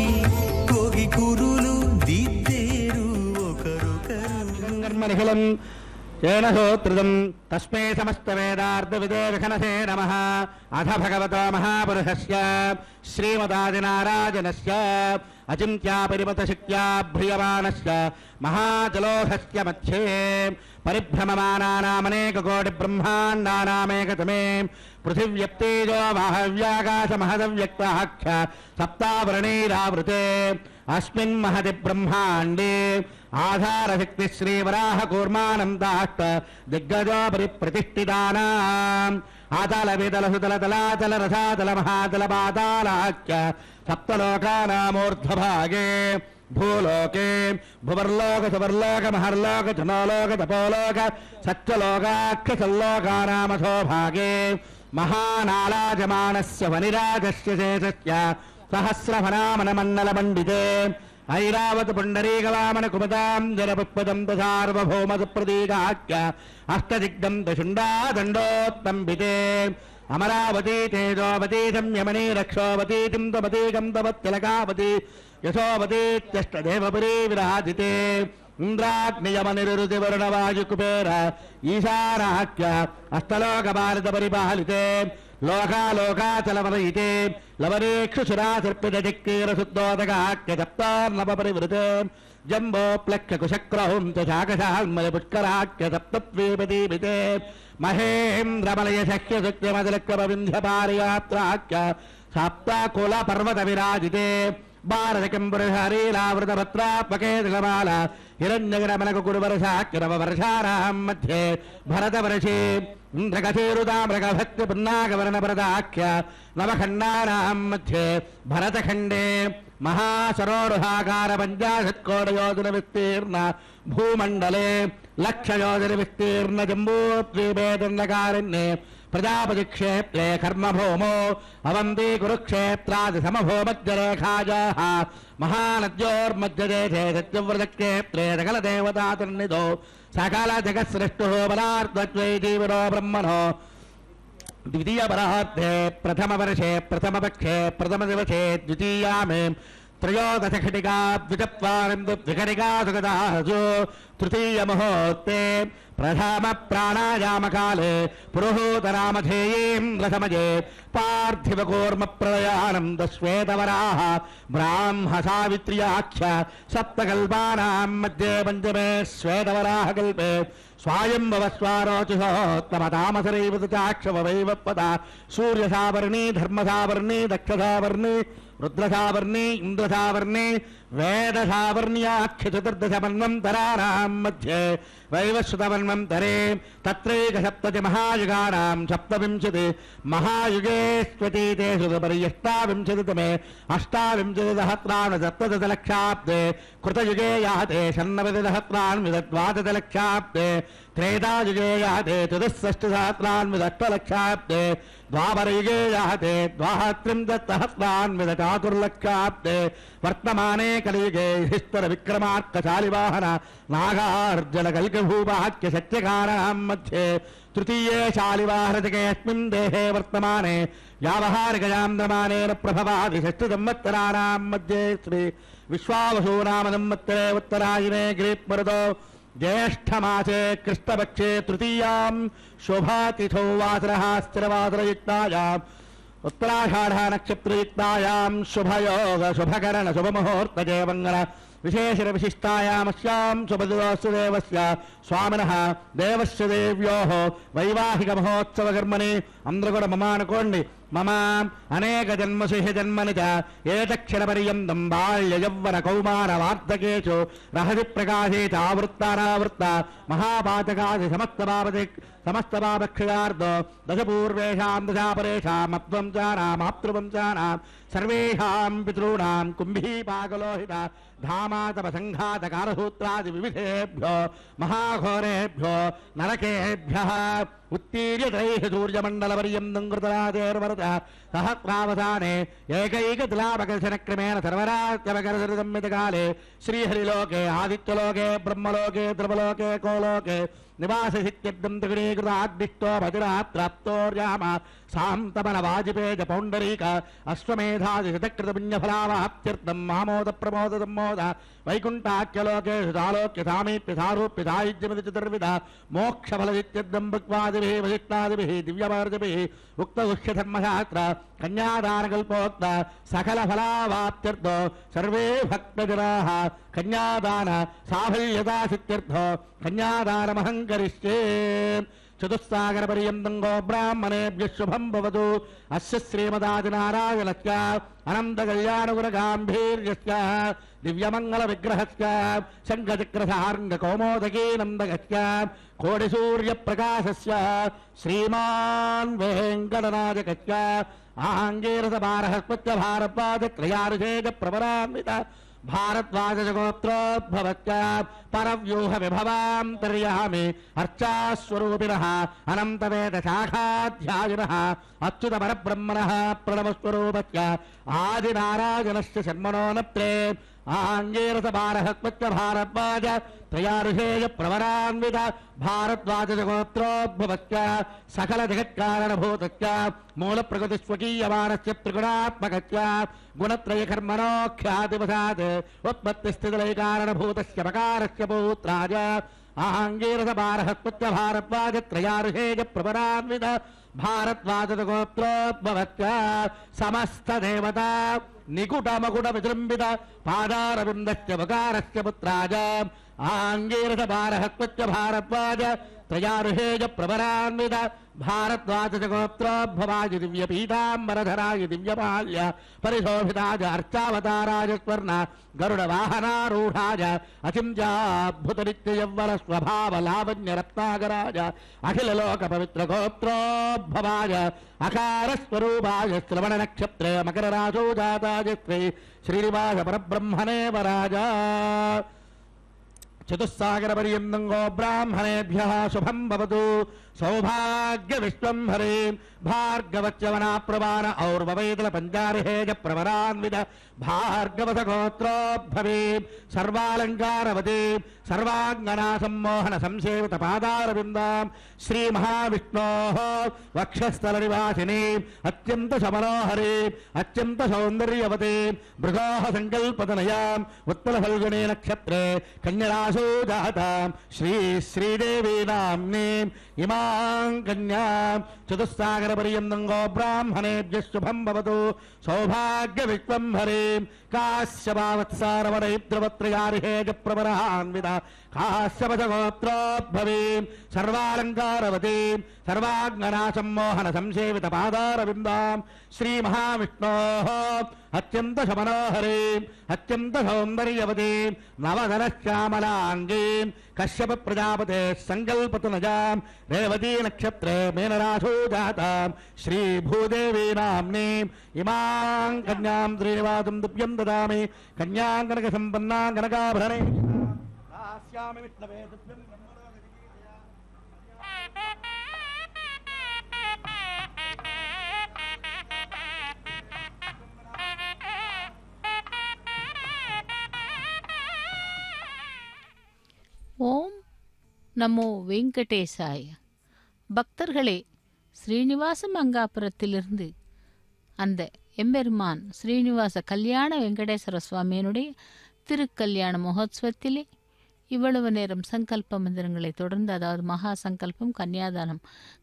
కోగి కురులు దిద్దేరు ఒకరొకరు కర్మనిఖిలం ఏన సోత్రుదం తస్మై సమస్త వేదార్థ విదేవిఖనసే నమః అథ భగవతో మహాపురుషస్య శ్రీమదాదినారాజనస్య అచింత్యా పరిమత శక్త్యా భ్రియమాణస్య మహాజలోహస్య మధ్యే పరిభ్రమమానానామనేక కోటి బ్రహ్మాండానామేకతమే పృథివ్యప్తేజో బాహవ్యాకాశమహదవ్యక్తాఖ్య సప్తావరణైరావృతే అస్మిన్ మహతి బ్రహ్మాండే ఆధారశక్తి శ్రీవరాహ కూర్మానందాష్ట దిగ్గజోపరి ప్రతిష్ఠితానాం ఆతల వితల సుతల తలాతల రసాతల మహాతల పాతాళాఖ్య సప్తలోకానామూర్ధ్వభాగే భూలోకే భువర్లోక సువర్లోక మహర్లోక జనోలోక తపోలోక సత్యలోకాఖ్య సల్లోకానామథో భాగే మహానాళాజమానస్య వనిరాజస్య శేషస్య సహస్రఫనామనమండల పండితే ఐరావత పుండరీకవామన కుమతాం జనపుష్పదం సార్వభౌమ సుప్రతీకాఖ్య అష్టదిగ్ధం దశుండా దండోత్తంబితే అమరావతీ తేజోవతీ సంయమనీ రక్షోవతీతిం తమతీకం తవత్తిలకావతి యశోవతీత్యష్టదేవపురీ విరాజితే ఇంద్రాగ్నియమనిరుతి వరుణవాయుకుబేర ఈశానాఖ్య అష్టలోక భారత పరిపాలితే లోకాలోకాచలవలయితే లవరేక్షుసురాసర్పితదిక్కీరశుద్ధోదకాఖ్య సప్తార్ణవపరివృతే జంబోప్లక్ష్య కుశక్రహుం చ శాకశాల్మయ పుష్కరాఖ్య సప్తద్వీపదీపితే మహేంద్రమలయ శక్య శక్యమదలక్రమవింధ్యపారియాత్రాఖ్య సప్తాకుల పర్వత విరాజితే భారతకంబురహరీలావృతపత్రాత్మకే దిగమాల హిరణ్యగణమనకు కురువర్షాఖ్యనవవర్షారాం మధ్యే భరతవర్షే ఇంద్రగతేరుతామృగభక్తి పున్నాగవర్ణభరదాఖ్య నవఖండానాం మధ్యే భరతఖండే మహాసరోరుహాకార పంచాశత్కోటయోజన విస్తీర్ణ భూమండలే లక్షయోజన విస్తీర్ణ జంబూద్వీపే దండకారణ్యే ప్రజాపతి క్షేత్రే కర్మభూమో అవంతి కురుక్షేత్రాది సమభూమధ్యరేఖాజాః మహానద్యోర్మధ్యదేశే సత్యవ్రతక్షేత్రే సకల దేవతాతన్నిధో సకల జగత్సృష్టుః బలార్ధ్వై జీవనో బ్రహ్మణో ద్వితీయ పరార్థే ప్రథమ వర్షే ప్రథమ పక్షే ప్రథమ దివసే ద్వితీయామే త్రయోదశ ఖటికా ద్విచత్వారిందు ద్విఖటికా సుగతాసు తృతీయ ముహూర్తే ప్రథమ ప్రాణాయామకాలే పురుహూతరామధేయేంద్రసమజే పార్థివకూర్మ ప్రళయానంద శ్వేతవరాహ బ్రాహ్మ సావిత్ర్యాఖ్య సప్తకల్పానాం మధ్యే పంచమే శ్వేతవరాహ కల్పే స్వాయంభవస్వారోచిషోత్తమతామసరైవచాక్షవైవ పద సూర్యసావర్ణి ధర్మసావర్ణి దక్షసావర్ణి రుద్రసావర్ణి ఇంద్రసావర్ణి వేదసావర్ణ్యాఖ్య చతుర్దశమన్వంతరాణాం మధ్యే వైవస్వతమన్వంతరే తత్రైకసప్తతి మహాయుగానాం సప్తవింశతి మహాయుగే స్వతీతేషు పర్యష్టావింశతితమే అష్టావింశతిసహస్రాణి సప్తదశలక్షాబ్దే కృతయుగే యాతే షణ్ణవతిసహస్రాన్విదద్వాదశలక్షాబ్దే త్రేతాయుగే యాతే చతుస్షష్టిసహస్రాన్విదష్టలక్షాబ్దే ద్వాపరయుగే యాతే ద్వాత్రింశత్సహస్రాన్విదచాతుర్లక్షాబ్దే వర్తమానే కలియుగే యుధిష్ఠిర విక్రమార్కశాలివాహన నాగార్జున కల్కభూపాఖ్య సత్యకారణాం మధ్యే తృతీయే శాలివాహనజకేऽस्मिन् దేహే వర్తమానే వ్యావహారికయాంద్రమానేన ప్రభవాది షష్ఠి సంవత్సరాణాం మధ్యే శ్రీ విశ్వావసూనామ సంవత్సరే ఉత్తరాయణే గ్రీష్మఋతో జ్యేష్ఠమాసే కృష్ణపక్షే తృతీయాం శోభాతిథౌ వాసరः స్థిరవాసరయుక్తాయాం ఉత్తరాషాఢ నక్షత్రయుక్తాయాం శుభయోగ శుభకరణ శుభముహూర్తజే మంగళ విశేషవిశిష్టాయామస్యాం సుభద్రోస్తు దేవస్య స్వామినః దేవస్య దేవ్యోః వైవాహిక మహోత్సవకర్మని అందరూ కూడా మమ అనుకోండి. మమ అనేక జన్మసుహ జన్మని చ ఏతక్షరపర్యంతం బాల్య యవ్వన కౌమార వార్ధకేషు రహసి ప్రకాశే చ ఆవృత్తానావృత్త మహాపాతకాది సమస్త పాపక్షయార్ధో దశపూర్వేషాం దశాపరేషాం అప్వంశానాం మాతృవంశానాం సర్వేషాం పితॄణాం కుంభీపాకలోహిత ధామాతప సంఘాత కారసూత్రాది వివిధేభ్యో మహాఘోరేభ్యో నరకేభ్యః ఉత్తీర్యతైః సూర్యమండలపర్యంతం కృతరాజేర్వరత సహస్రావసానే ఏకైకతిలాపకర్షణక్రమేణ సర్వరాజ్యపకర్షణసంమితకాలే శ్రీహరిలోకే ఆదిత్యలోకే బ్రహ్మలోకే ధ్రువలోకే కోలోకే నివాససిత్యర్థం త్రిగుణీకృత ఆగ్నిష్టో భజరాత్రాప్తోర్యామ సాంతమన వాజిపేజ పౌండరీక అశ్వమేధాది శతకృత పుణ్యఫలావాప్త్యర్థం మామోద ప్రమోద సమ్మోద వైకుంఠాఖ్యలోకేషు సాలోక్య సామీప్య సారూప్య సాయుజ్యమితి చతుర్విధ మోక్షఫలసిత్యర్థం భక్వాదిభిః వశిష్టాదిభిః దివ్యమార్గభిః ఉక్తగుహ్యధర్మశాస్త్ర కన్యాదానకల్పోక్త సకల ఫలావాప్త్యర్థో సర్వే భక్తజనాః కన్యాదాన సాఫల్యతాసిత్యర్థో కన్యాదానమహం కరిష్యే. చతుస్సాగరపర్యంతం గో బ్రాహ్మణేభ్యః శుభం భవతు. అస్య శ్రీమదాదినారాయణస్య అనంతకళ్యాణగుణగాంభీర్యస్య దివ్యమంగళవిగ్రహస్య శంఖచక్రసార్ంగకౌమోదకీ నందకస్య కోటిసూర్యప్రకాశస్య శ్రీమాన్ వెంకటనాయకస్య ఆంగీరసభారహస్పత్య భారద్వాజత్రయారుషేజ ప్రవరాన్విత భారద్వాజగోత్రోద్భవత్య పరవ్యూహ విభవాంతర్యామి అర్చాస్వరూపిణః అనంతవేద శాఖాధ్యాయినః అచ్యుత పరబ్రహ్మణః ప్రణవస్వరూపస్య ఆదినారాయణస్య శర్మణోనప్తే ఆంగీరసభారహస్పత్య భారద్వాజ త్రయారుషేయ ప్రవరాన్విత భారద్వాజగోత్రోద్భవస్య సకల జగత్కారణభూతస్య మూల ప్రకృతి స్వకీయమానస్య త్రిగుణాత్మకస్య గుణత్రయకర్మణోఖ్యాతివశాత్ ఉత్పత్తిస్థితిలైకారణభూతస్య మకారస్య పౌత్రాయ ఆంగీరసభారహస్పత్య భారద్వాజ త్రయారుషేయ ప్రవరాన్విత భారద్వాజగోత్రోద్భవస్య సమస్త దేవతా నికుటమకుట విజృంభిత పాదారవిందస్య వకారస్య పుత్రాయ ఆంగీరసభారహస్పత్య భారద్వాజ త్రయారుషేయ ప్రవరాన్విత భారద్వాజగోత్రోద్భవాయ దివ్యపీతాంబరధరాయ దివ్యమాల్య పరిశోభితాయ అర్చావతారాయ స్వర్ణ గరుడవాహనారూఢాయ అచింత్యాద్భుతనిత్యయవ్వన స్వభావ లావణ్య రత్నాకరాయ అఖిలలోక పవిత్ర గోత్రోద్భవాయ అకారస్వరూపాయ శ్రవణ నక్షత్రే మకర రాజో జాతాయ శ్రీ శ్రీనివాస పరబ్రహ్మణే వరాజ. చతుస్సాగరపర్యంతం గో బ్రాహ్మణేభ్యః శుభం భవతు. సౌభాగ్య విశ్వంభరే భార్గవత్యవనా ప్రమాణ ఔర్వవేదల పంచారిహేజ ప్రవరాన్విత భార్గవసగోత్రోద్భవే సర్వాలంకారవతే సర్వాంగనా సమ్మోహన సంసేవిత పాదారవిందాం శ్రీ మహావిష్ణోః వక్షస్థల నివాసిని అత్యంత సమనోహరే అత్యంత సౌందర్యవతే మృగోః సంకల్పతనయాం ఉత్పల ఫల్గుణే నక్షత్రే కన్యరాశో జాతాం శ్రీ శ్రీదేవీ నామ్నే ఇమాం కన్యాం చతుస్సాగరపర్యంతం గో బ్రాహ్మణేభ్యః శుభం భవతు. సౌభాగ్య విశ్వంభరే కాశ్యపావత్సారవరైద్రవత్రయారిహేజ ప్రవరాన్విత కాశ్యపజగోత్రోద్భవే సర్వాలంకారవతే సర్వాంగనా సమ్మోహన సంసేవిత పాదారవిందాం శ్రీ మహావిష్ణోః అత్యంత సమనోహరే అత్యంత సౌందర్యవతే నవధనశ్యామలాంగే కశ్యప ప్రజాపతే సంకల్పతనజాం రేవతీ నక్షత్రే మేనరాశో జాతాం శ్రీ భూదేవీ నామ్నే ఇమాం కన్యాం శ్రీనివాసం దివ్యం దదామి. కన్యాం కనక సంపన్నా కనకాభరణే దాస్యామి విష్ణవే దివ్యం ஓம் நமோ வெங்கடேசாய. பக்தர்களே, ஸ்ரீனிவாச மங்காபுரத்திலிருந்து அந்த எம்பெருமான் ஸ்ரீனிவாச கல்யாண வெங்கடேஸ்வர சுவாமியினுடைய திருக்கல்யாண மகோத்சவத்திலே இவ்வளவு நேரம் சங்கல்ப மந்திரங்களை தொடர்ந்து, அதாவது மகா சங்கல்பம், கன்னியாதானம்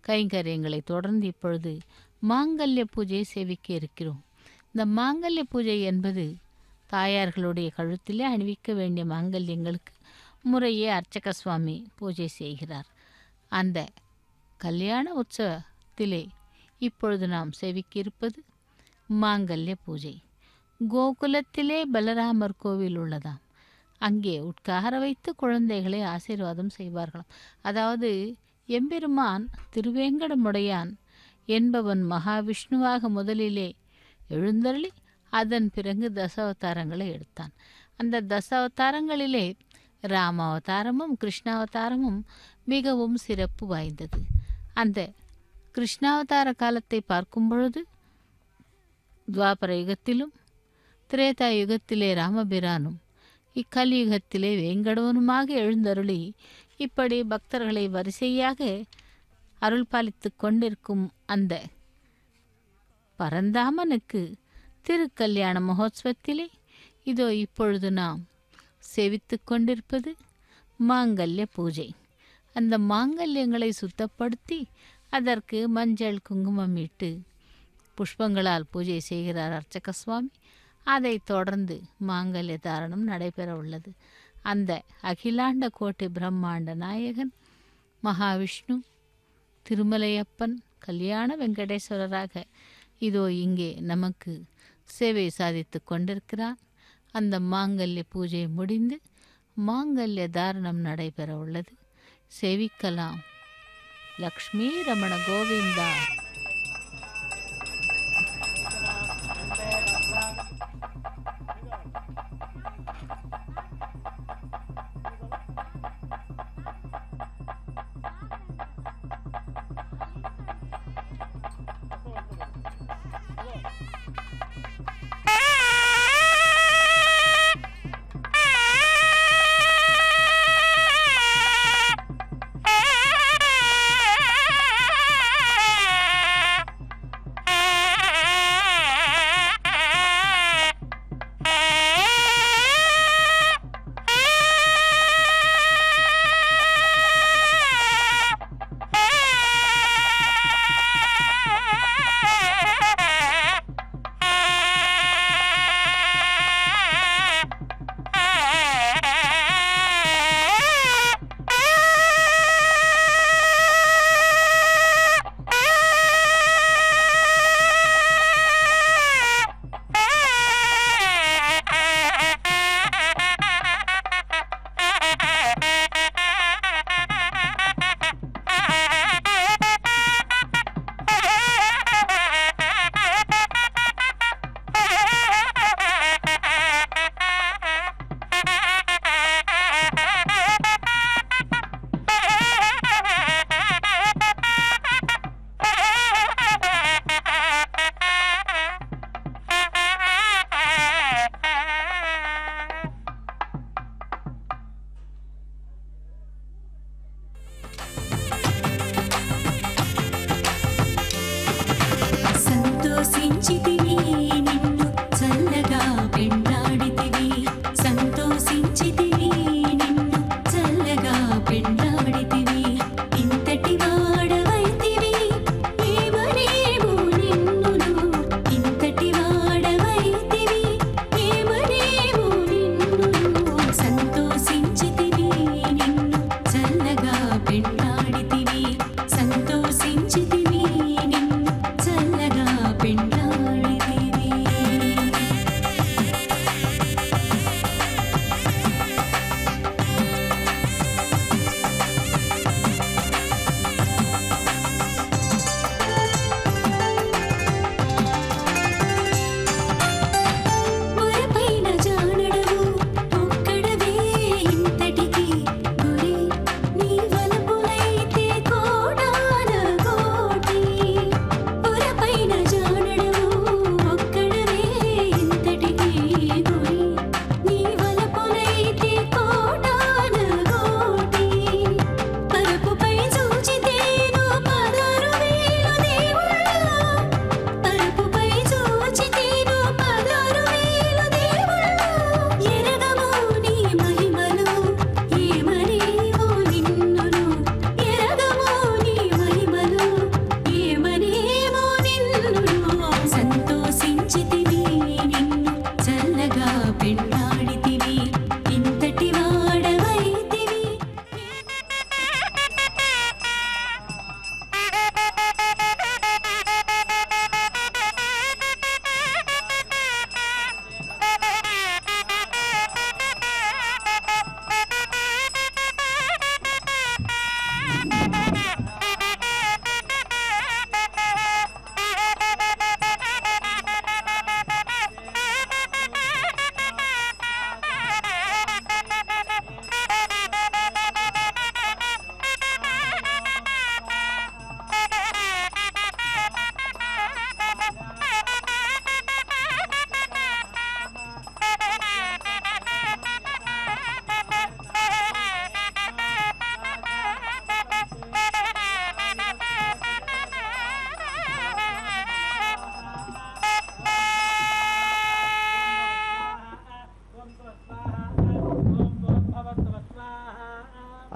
கைங்கரியங்களை தொடர்ந்து இப்பொழுது மாங்கல்ய பூஜையை சேவிக்க இருக்கிறோம். இந்த மாங்கல்ய பூஜை என்பது தாயார்களுடைய கழுத்திலே அணிவிக்க வேண்டிய மாங்கல்யங்களுக்கு முறையே அர்ச்சக சுவாமி பூஜை செய்கிறார். அந்த கல்யாண உற்சவத்திலே இப்பொழுது நாம் செவிக்க இருப்பது மாங்கல்ய பூஜை. கோகுலத்திலே பலராமர் கோவில் உள்ளதாம். அங்கே உட்கார வைத்து குழந்தைகளை ஆசீர்வாதம் செய்வார்களாம். அதாவது எம்பெருமான் திருவேங்கடமுடையான் என்பவன் மகாவிஷ்ணுவாக முதலிலே எழுந்தருளி அதன் பிறகு தசாவதாரங்களை எடுத்தான். அந்த தசாவதாரங்களிலே ராமாவதாரமும் கிருஷ்ணாவதாரமும் மிகவும் சிறப்பு வாய்ந்தது. அந்த கிருஷ்ணாவதார காலத்தை பார்க்கும் பொழுது துவாபர யுகத்திலும் திரேதா யுகத்திலே ராமபிரானும் இக்கலியுகத்திலே வேங்கடவனுமாக எழுந்தருளி இப்படி பக்தர்களை வரிசையாக அருள் பாலித்து கொண்டிருக்கும் அந்த பரந்தாமனுக்கு திருக்கல்யாண மகோத்சவத்திலே இதோ இப்பொழுது நாம் சேவித்து கொண்டிருப்பது மாங்கல்ய பூஜை. அந்த மாங்கல்யங்களை சுத்தப்படுத்தி அதற்கு மஞ்சள் குங்குமம் இட்டு புஷ்பங்களால் பூஜை செய்கிறார் அர்ச்சக சுவாமி. அதை தொடர்ந்து மாங்கல்ய தாரணம் நடைபெற உள்ளது. அந்த அகிலாண்ட கோட்டி பிரம்மாண்ட நாயகன் மகாவிஷ்ணு திருமலையப்பன் கல்யாண வெங்கடேஸ்வரராக இதோ இங்கே நமக்கு சேவை சாதித்து கொண்டிருக்கிறார். அந்த மாங்கல்ய பூஜை முடிந்து மாங்கல்ய தாரணம் நடைபெற உள்ளது. சேவிக்கலாம். லக்ஷ்மி ரமண கோவிந்தா.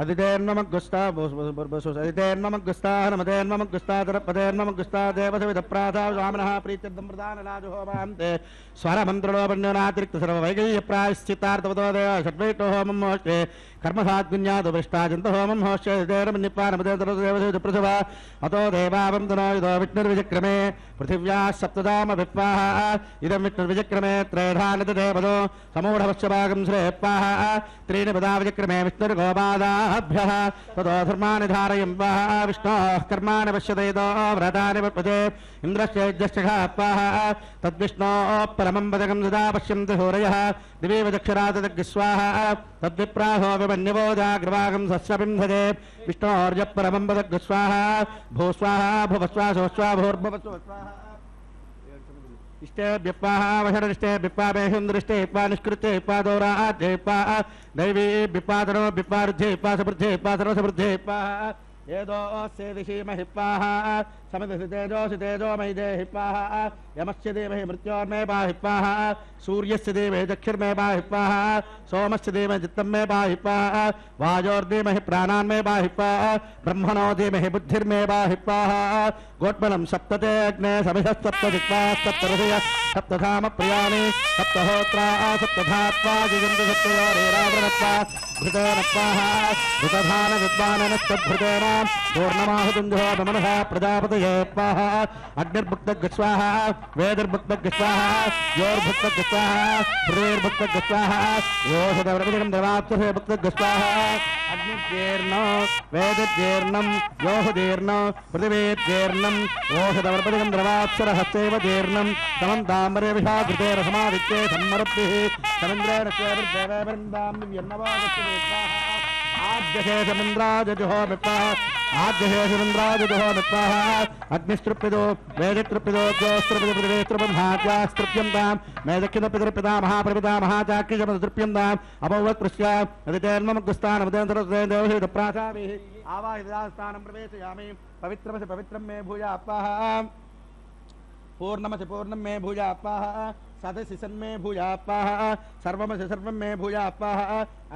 అదితేర్మగ్గుస్తా అదితేర్మగ్గుస్తా హనుమతేర్మగ్గుస్తా తరపదేర్మగ్గుస్తా దేవసవిధప్రాథా స్వామినః ప్రీత్యర్థం ప్రధానరాజహోమాంతే స్వరమంత్రలోపన్యోనాతిరిక్త సర్వవైగల్య ప్రాయశ్చిత్తార్థవతో దేవ షడ్వైటో హోమం మోక్షే కర్మసాద్గుణ్యాదు పృష్టాజంత హోమం మోక్షేదేవనిప్పానమదేవసవిధప్రసవ అతో దేవావంతనో ఇదో విష్ణుర్విచక్రమే పృథివ్యా సప్తదామ విప్పాః ఇదం విష్ణుర్విచక్రమే త్రేఢానితదేవదో సమూఢవశ్యభాగం శ్రేయప్పాః త్రీణి పదా విచక్రమే విష్ణుర్గోపాదాభ్యः తతో ధర్మాని ధారయంపः విష్ణోః కర్మాణి పశ్యతేదో వ్రతాని పద్మతే ఇంద్రశ్చేజ్యశ్చఘాప్పాः తద్విష్ణోః పరమం పదకం సదా పశ్యంతి సూరయः దివేవ చక్షురాతదగ్స్వాహ తద్విప్రాహో విమన్యవో జాగ్రవాగం సస్యపింధతే విష్ణోర్య పరమం పదగ్స్వాహ భూస్వాహ భువస్వాసోస్వా భూర్భువస్వాహ ఇష్టేభ్యప్పాః వషడిష్టేభ్యప్పామేషుందృష్టేభ్యా నిష్కృత్యేభ్యాదౌరాజ్యేభ్యాः దైవీభ్యప్పాదనో భ్యప్పారుధ్యేభ్యా సర్వసమృద్ధేభ్యాः ఏదోస్యే దిశి మహిప్పాః సమిధసి తేజోసి తేజోమయి దేహిప్పాః యమస్య దేమహి మృత్యోర్మే బాహిప్పాః సూర్యస్య దేమహి చక్షుర్మే బాహిప్పాః సోమస్య దేమహి చిత్తం మే బాహిప్పాః వాయోర్దేమహి ప్రాణాన్మే బాహిప్పాః బ్రహ్మణో దేమహి బుద్ధిర్మే బాహిప్పాః గోట్మలం సప్తతే అగ్నే సమిధస్తప్తదిక్పాः సప్తఋషయः సప్తధామ ప్రియాణి సప్తహోత్రా సప్తధాత్వా జిగంతు సప్తయోరేరావృణత్వా ఘృతేనప్పాః ఘృతధాన విద్వాననస్తద్భృతేన పూర్ణమాహుతుంజో నమనః ప్రజాపతయేప్పాః అగ్నిర్భుక్తగస్వాహ వేదిర్భుక్తగస్వాహ యోర్భుక్తగస్వాహ హృదయర్భుక్తగస్వాహ యోషదవ్రవిజగం దేవాప్సే భుక్తగస్వాహ అగ్నిర్జీర్ణో వేదిర్జీర్ణం యోహుదీర్ణో పృథివీర్జీర్ణం ఓషదవ్రవిజగం ద్రవాప్సరహస్తేవ జీర్ణం సమం తామరే విషాకృతేర సమాదిత్యే సమ్మరద్భిః సమింద్రేణ స్వేర్దేవేందాం దివ్యన్నవాగస్వాహ ఆద్యశేషమింద్రాజుహోమిత్వాః ఆద్యశేషమింద్రాజుహోమిత్వాః అగ్నిస్తృప్యదో వేదితృప్యదో జ్యోస్తృప్యదో పృథివీస్తృప్యంతాం మేదక్షిణపితృప్యతా మహాప్రపితామహా చాక్షిషమతృప్యంతాం అపౌవత్పృశ్య అదితేన్మగ్గుస్థానముదేంతరదేవదేవసితప్రాసాభిః ఆవాహితాస్థానం ప్రవేశయామి పవిత్రమసి పవిత్రం మే భూయాప్పాః పూర్ణమసి పూర్ణం మే భూయాప్పాః సదసి సన్మే భూయాప్పాః సర్వమసి సర్వం మే భూయాప్పాః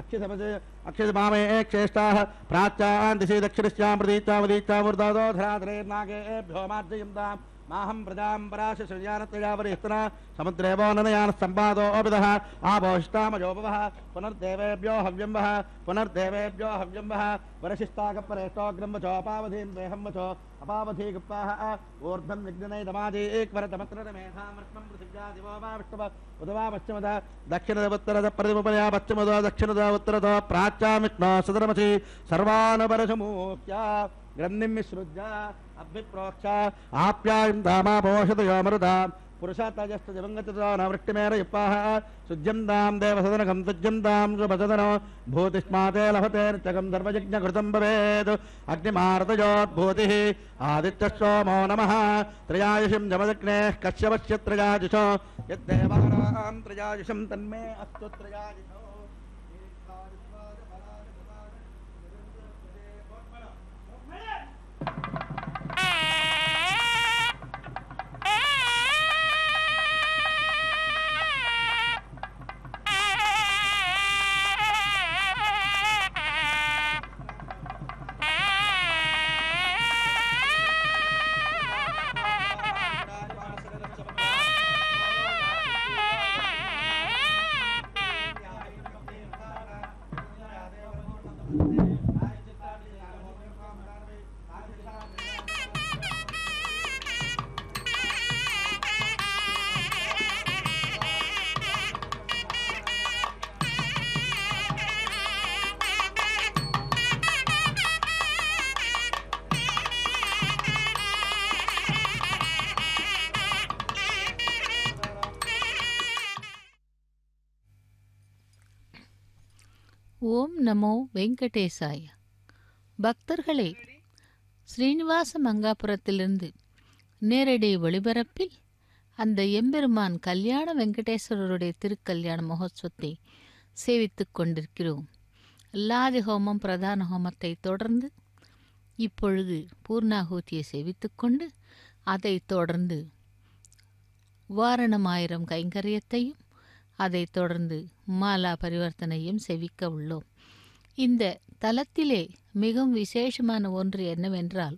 అక్షిసమసి అక్షిసమామే క్షేష్టాః ప్రాచ్యాం దిశి దక్షిణశ్చాం ప్రదీచ్చాముదీచ్చాం వృదాదోధరాధరేర్నాగేభ్యో మార్జయంతాం మాహం ప్రజాం పరాశయానత్రయావరిహస్తనా సముద్రేవో ననయాన సంపాదో అభిదః ఆభోష్టామజోపవః పునర్దేవేభ్యో హవ్యం వః పునర్దేవేభ్యో హవ్యం వః వరశిష్టాకపరేష్టోగ్రం వచో అపావధీం దేహం వచో అపావధీగుప్పాః ఊర్ధ్వం విఘ్ననైదమాజీక్వరతమత్రమేధామృష్మం పృథివ్యా దివో వా విష్ణవ ఉదవా పశ్చిమద దక్షిణద ఉత్తరద ప్రతిముపయా పశ్చిమదో దక్షిణదో ఉత్తరదో ప్రాచ్యాం విష్ణో సదరమసి సర్వానుపరసమూఖ్య గ్రంథిం విసృజ్య అభిప్రోక్ష ఆప్యాయం దామాపోషతయోమరుత పురుషాతజస్తజవంగతితో నవృష్టిమేరయుప్పాః శుజ్యంతాం దేవసదనకం తుజ్యంతాం శుభసదనో భూతిష్మాతే లభతే నిత్యకం సర్వయజ్ఞకృతం భవేత్ అగ్నిమార్తయోద్భూతిః ఆదిత్యసోమో నమః త్రయాయుషం జమదగ్నేః కశ్యపస్య త్రయాయుషో యద్దేవానాం త్రయాయుషం తన్మే అస్తు త్రయాయుషో ஓம் நமோ வெங்கடேசாய. பக்தர்களே, ஸ்ரீனிவாச மங்காபுரத்திலிருந்து நேரடி ஒளிபரப்பில் அந்த எம்பெருமான் கல்யாண வெங்கடேஸ்வரருடைய திருக்கல்யாண மகோத்சவத்தை சேவித்துக் கொண்டிருக்கிறோம். லாதி ஹோமம் பிரதான ஹோமத்தை தொடர்ந்து இப்பொழுது பூர்ணாகூதியை சேவித்துக் கொண்டு அதைத் தொடர்ந்து வாரணமாயிரம் கைங்கரியத்தையும் அதைத் தொடர்ந்து மாலா பரிவர்த்தனையும் செவிக்க உள்ளோம். இந்த தலத்திலே மிகவும் விசேஷமான ஒன்று என்னவென்றால்,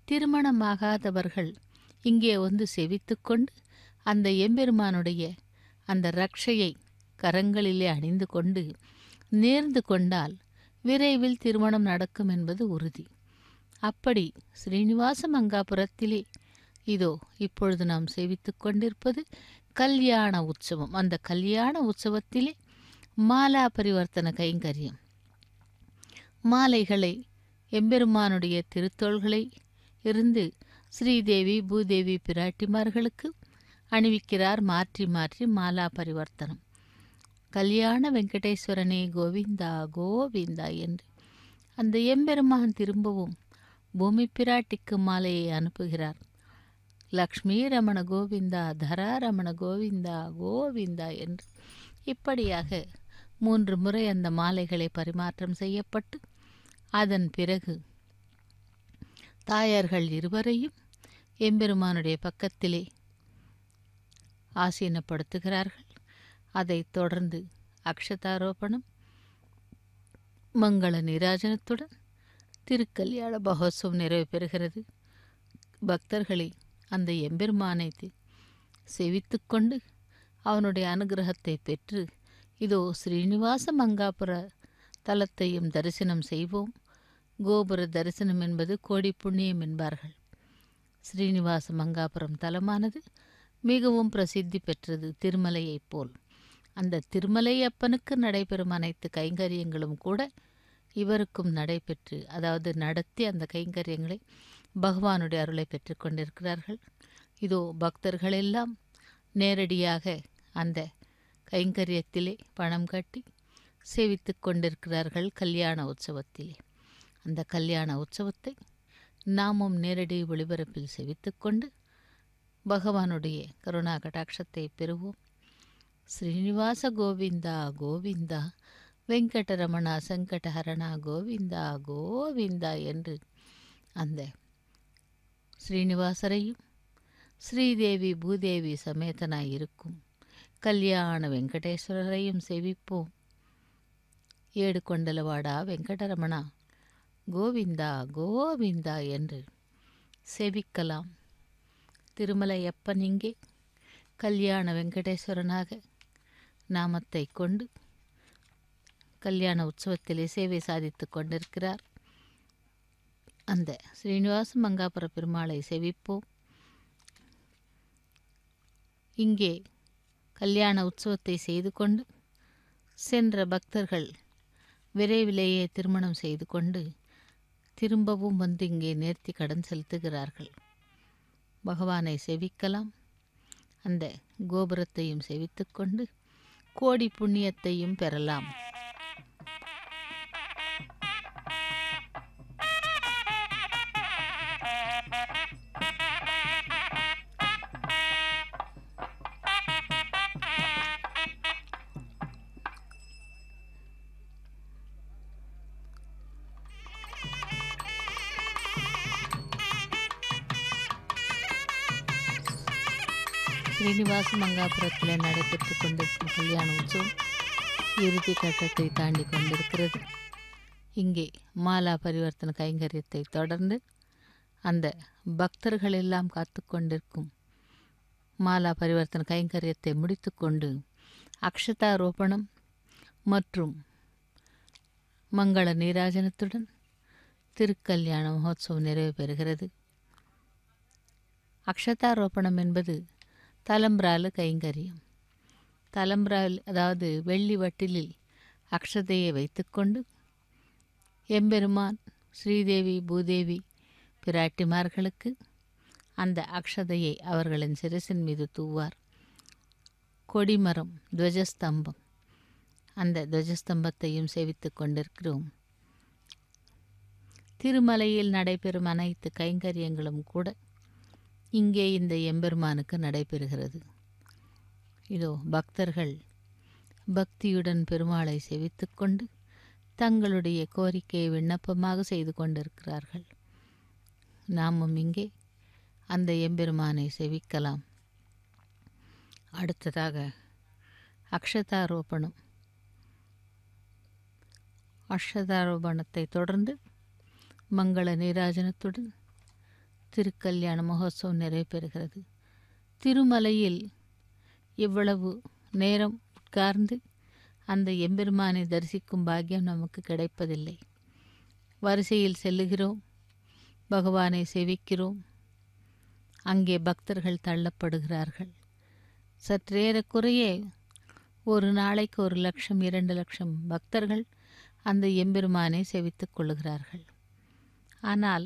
திருமணமாகாதவர்கள் இங்கே வந்து செவித்துக்கொண்டு அந்த எம்பெருமானுடைய அந்த ரக்ஷையை கரங்களிலே அணிந்து கொண்டு நேர்ந்து கொண்டால் விரைவில் திருமணம் நடக்கும் என்பது உறுதி. அப்படி ஸ்ரீனிவாச மங்காபுரத்திலே இதோ இப்பொழுது நாம் சேவித்து கொண்டிருப்பது கல்யாண உற்சவம். அந்த கல்யாண உற்சவத்திலே மாலா பரிவர்த்தன கைங்கரியம். மாலைகளை எம்பெருமானுடைய திருத்தோள்களை இருந்து ஸ்ரீதேவி பூதேவி பிராட்டிமார்களுக்கு அணிவிக்கிறார். மாற்றி மாற்றி மாலா பரிவர்த்தனம். கல்யாண வெங்கடேஸ்வரனே கோவிந்தா கோவிந்தா என்று அந்த எம்பெருமான் திரும்பவும் பூமி பிராட்டிக்கு மாலையை அனுப்புகிறார். லக்ஷ்மி ரமண கோவிந்தா, தரா ரமண கோவிந்தா கோவிந்தா என்று இப்படியாக 3 முறை அந்த மாலைகளை பரிமாற்றம் செய்யப்பட்டு அதன் பிறகு தாயார்கள் இருவரையும் எம்பெருமானுடைய பக்கத்திலே ஆசீனப்படுத்துகிறார்கள். அதைத் தொடர்ந்து அக்ஷதாரோபணம், மங்கள நீராஜனத்துடன் திருக்கல்யாண மகோத்சவம் நிறைவு பெறுகிறது. பக்தர்களை அந்த எம்பெருமானை செவித்துக்கொண்டு அவனுடைய அனுகிரகத்தை பெற்று இதோ ஸ்ரீனிவாச மங்காபுர தலத்தையும் தரிசனம் செய்வோம். கோபுர தரிசனம் என்பது கோடி புண்ணியம் என்பார்கள். ஸ்ரீனிவாச மங்காபுரம் தலமானது மிகவும் பிரசித்தி பெற்றது திருமலையைப் போல். அந்த திருமலை அப்பனுக்கு நடைபெறும் அனைத்து கைங்கரியங்களும் கூட இவருக்கும் நடைபெற்று, அதாவது நடத்தி அந்த கைங்கரியங்களை பகவானுடைய அருளை பெற்று கொண்டிருக்கிறார்கள். இதோ பக்தர்களெல்லாம் நேரடியாக அந்த கைங்கரியத்திலே பணம் கட்டி சேவித்து கொண்டிருக்கிறார்கள் கல்யாண உற்சவத்திலே. அந்த கல்யாண உற்சவத்தை நாமும் நேரடி ஒளிபரப்பில் சேவித்து கொண்டு பகவானுடைய கருணா கடாட்சத்தை பெறுவோம். ஸ்ரீனிவாச கோவிந்தா கோவிந்தா, வெங்கடரமணா சங்கடஹரணா கோவிந்தா கோவிந்தா என்று அந்த ஸ்ரீனிவாசரையும் ஸ்ரீதேவி பூதேவி சமேதனாய் இருக்கும் கல்யாண வெங்கடேஸ்வரரையும் சேவிப்போம். ஏடு கொண்டலவாடா வெங்கடரமணா கோவிந்தா கோவிந்தா என்று சேவிக்கலாம். திருமலையப்பன் இங்கே கல்யாண வெங்கடேஸ்வரனாக நாமத்தை கொண்டு கல்யாண உற்சவத்திலே சேவை சாதித்து கொண்டிருக்கிறார். அந்த ஸ்ரீனிவாச மங்காபுர பெருமாளை சேவிப்போம். இங்கே கல்யாண உற்சவத்தை செய்து கொண்டு சென்ற பக்தர்கள் விரைவிலேயே திருமணம் செய்து கொண்டு திரும்பவும் வந்து இங்கே நேர்த்தி கடன் செலுத்துகிறார்கள். பகவானை சேவிக்கலாம். அந்த கோபுரத்தையும் சேவித்து கொண்டு கோடி புண்ணியத்தையும் பெறலாம். ஸ்ரீனிவாச மங்காபுரத்தில் நடைபெற்று கொண்டிருக்கும் கல்யாண உற்சவம் இறுதி கட்டத்தை தாண்டி கொண்டிருக்கிறது. இங்கே மாலா பரிவர்த்தன கைங்கரியத்தை தொடர்ந்து அந்த பக்தர்கள் எல்லாம் காத்து கொண்டிருக்கும் மாலா பரிவர்த்தன கைங்கரியத்தை முடித்து கொண்டு அக்ஷதாரோபணம் மற்றும் மங்கள நீராஜனத்துடன் திருக்கல்யாண மகோத்சவம் நிறைவு பெறுகிறது. அக்ஷதாரோபணம் என்பது தலம்பிரால கைங்கரியம். தலம்பிரால் அதாவது வெள்ளி வட்டிலில் அக்ஷதையை வைத்துக்கொண்டு எம்பெருமான் ஸ்ரீதேவி பூதேவி பிராட்டிமார்களுக்கு அந்த அக்ஷதையை அவர்களின் சிரசின் மீது தூவார். கொடிமரம் துவஜஸ்தம்பம், அந்த துவஜஸ்தம்பத்தையும் சேவித்து கொண்டிருக்கிறோம். திருமலையில் நடைபெறும் அனைத்து கைங்கரியங்களும் கூட இங்கே இந்த எம்பெருமானுக்கு நடைபெறுகிறது. இதோ பக்தர்கள் பக்தியுடன் பெருமாளை சேவித்து கொண்டு தங்களுடைய கோரிக்கையை விண்ணப்பமாக செய்து கொண்டிருக்கிறார்கள். நாமும் இங்கே அந்த எம்பெருமானை சேவிக்கலாம். அடுத்ததாக அக்ஷதாரோபணம். அக்ஷதாரோபணத்தை தொடர்ந்து மங்கள நீராஜனத்துடன் திருக்கல்யாண மகோத்சவம் நிறைவேறுகிறது. திருமலையில் இவ்வளவு நேரம் உட்கார்ந்து அந்த எம்பெருமானை தரிசிக்கும் பாக்கியம் நமக்கு கிடைப்பதில்லை. வரிசையில் செல்லுகிறோம், பகவானை சேவிக்கிறோம், அங்கே பக்தர்கள் தள்ளப்படுகிறார்கள். சற்றேறக்குறைய ஒரு நாளைக்கு 1 லட்சம் 2 லட்சம் பக்தர்கள் அந்த எம்பெருமானை சேவித்துக் கொள்ளுகிறார்கள். ஆனால்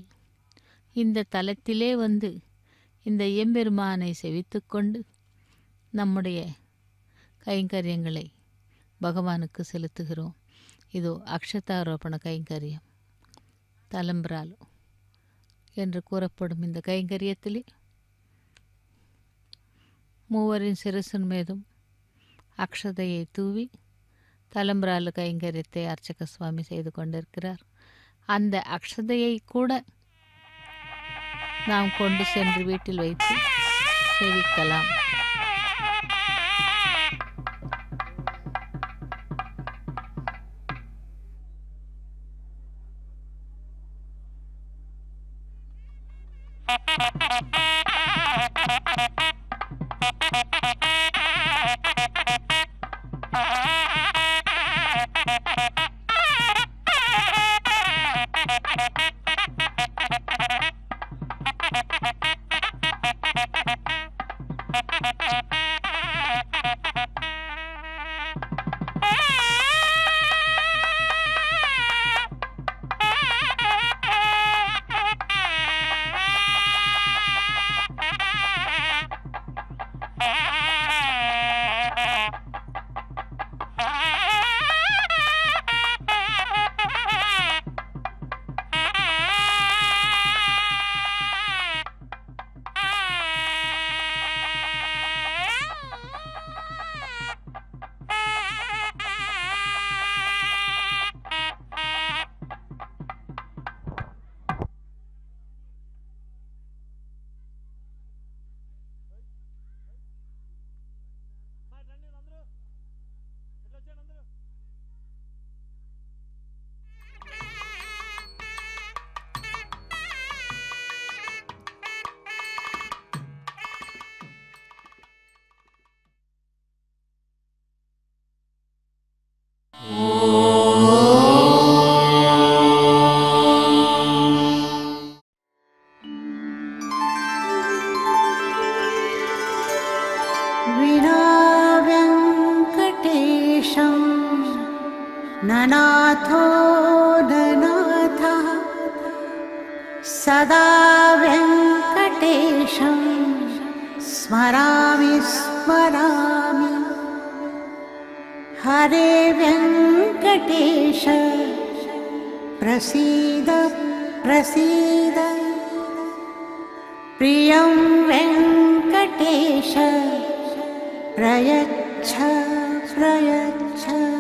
இந்த தலத்திலே வந்து இந்த எம்பெருமானை சேவித்து கொண்டு நம்முடைய கைங்கரியங்களை பகவானுக்கு செலுத்துகிறோம். இதோ அக்ஷதாரோபண கைங்கரியம் தலம்பிராலு என்று கூறப்படும் இந்த கைங்கரியத்திலே மூவரின் சிரசின் மீதும் அக்ஷதையை தூவி தலம்பிராலு கைங்கரியத்தை அர்ச்சக சுவாமி செய்து கொண்டிருக்கிறார். அந்த அக்ஷதையை கூட நாம் கொண்டு சென்று வீட்டில் வைத்து சேவிக்கலாம். ननाथो ननाथः सदा वेङ्कटेशं स्मरामि स्मरामि। हरे वेङ्कटेश प्रसीद प्रसीद। प्रियं वेङ्कटेश प्रयच्छ प्रयच्छ।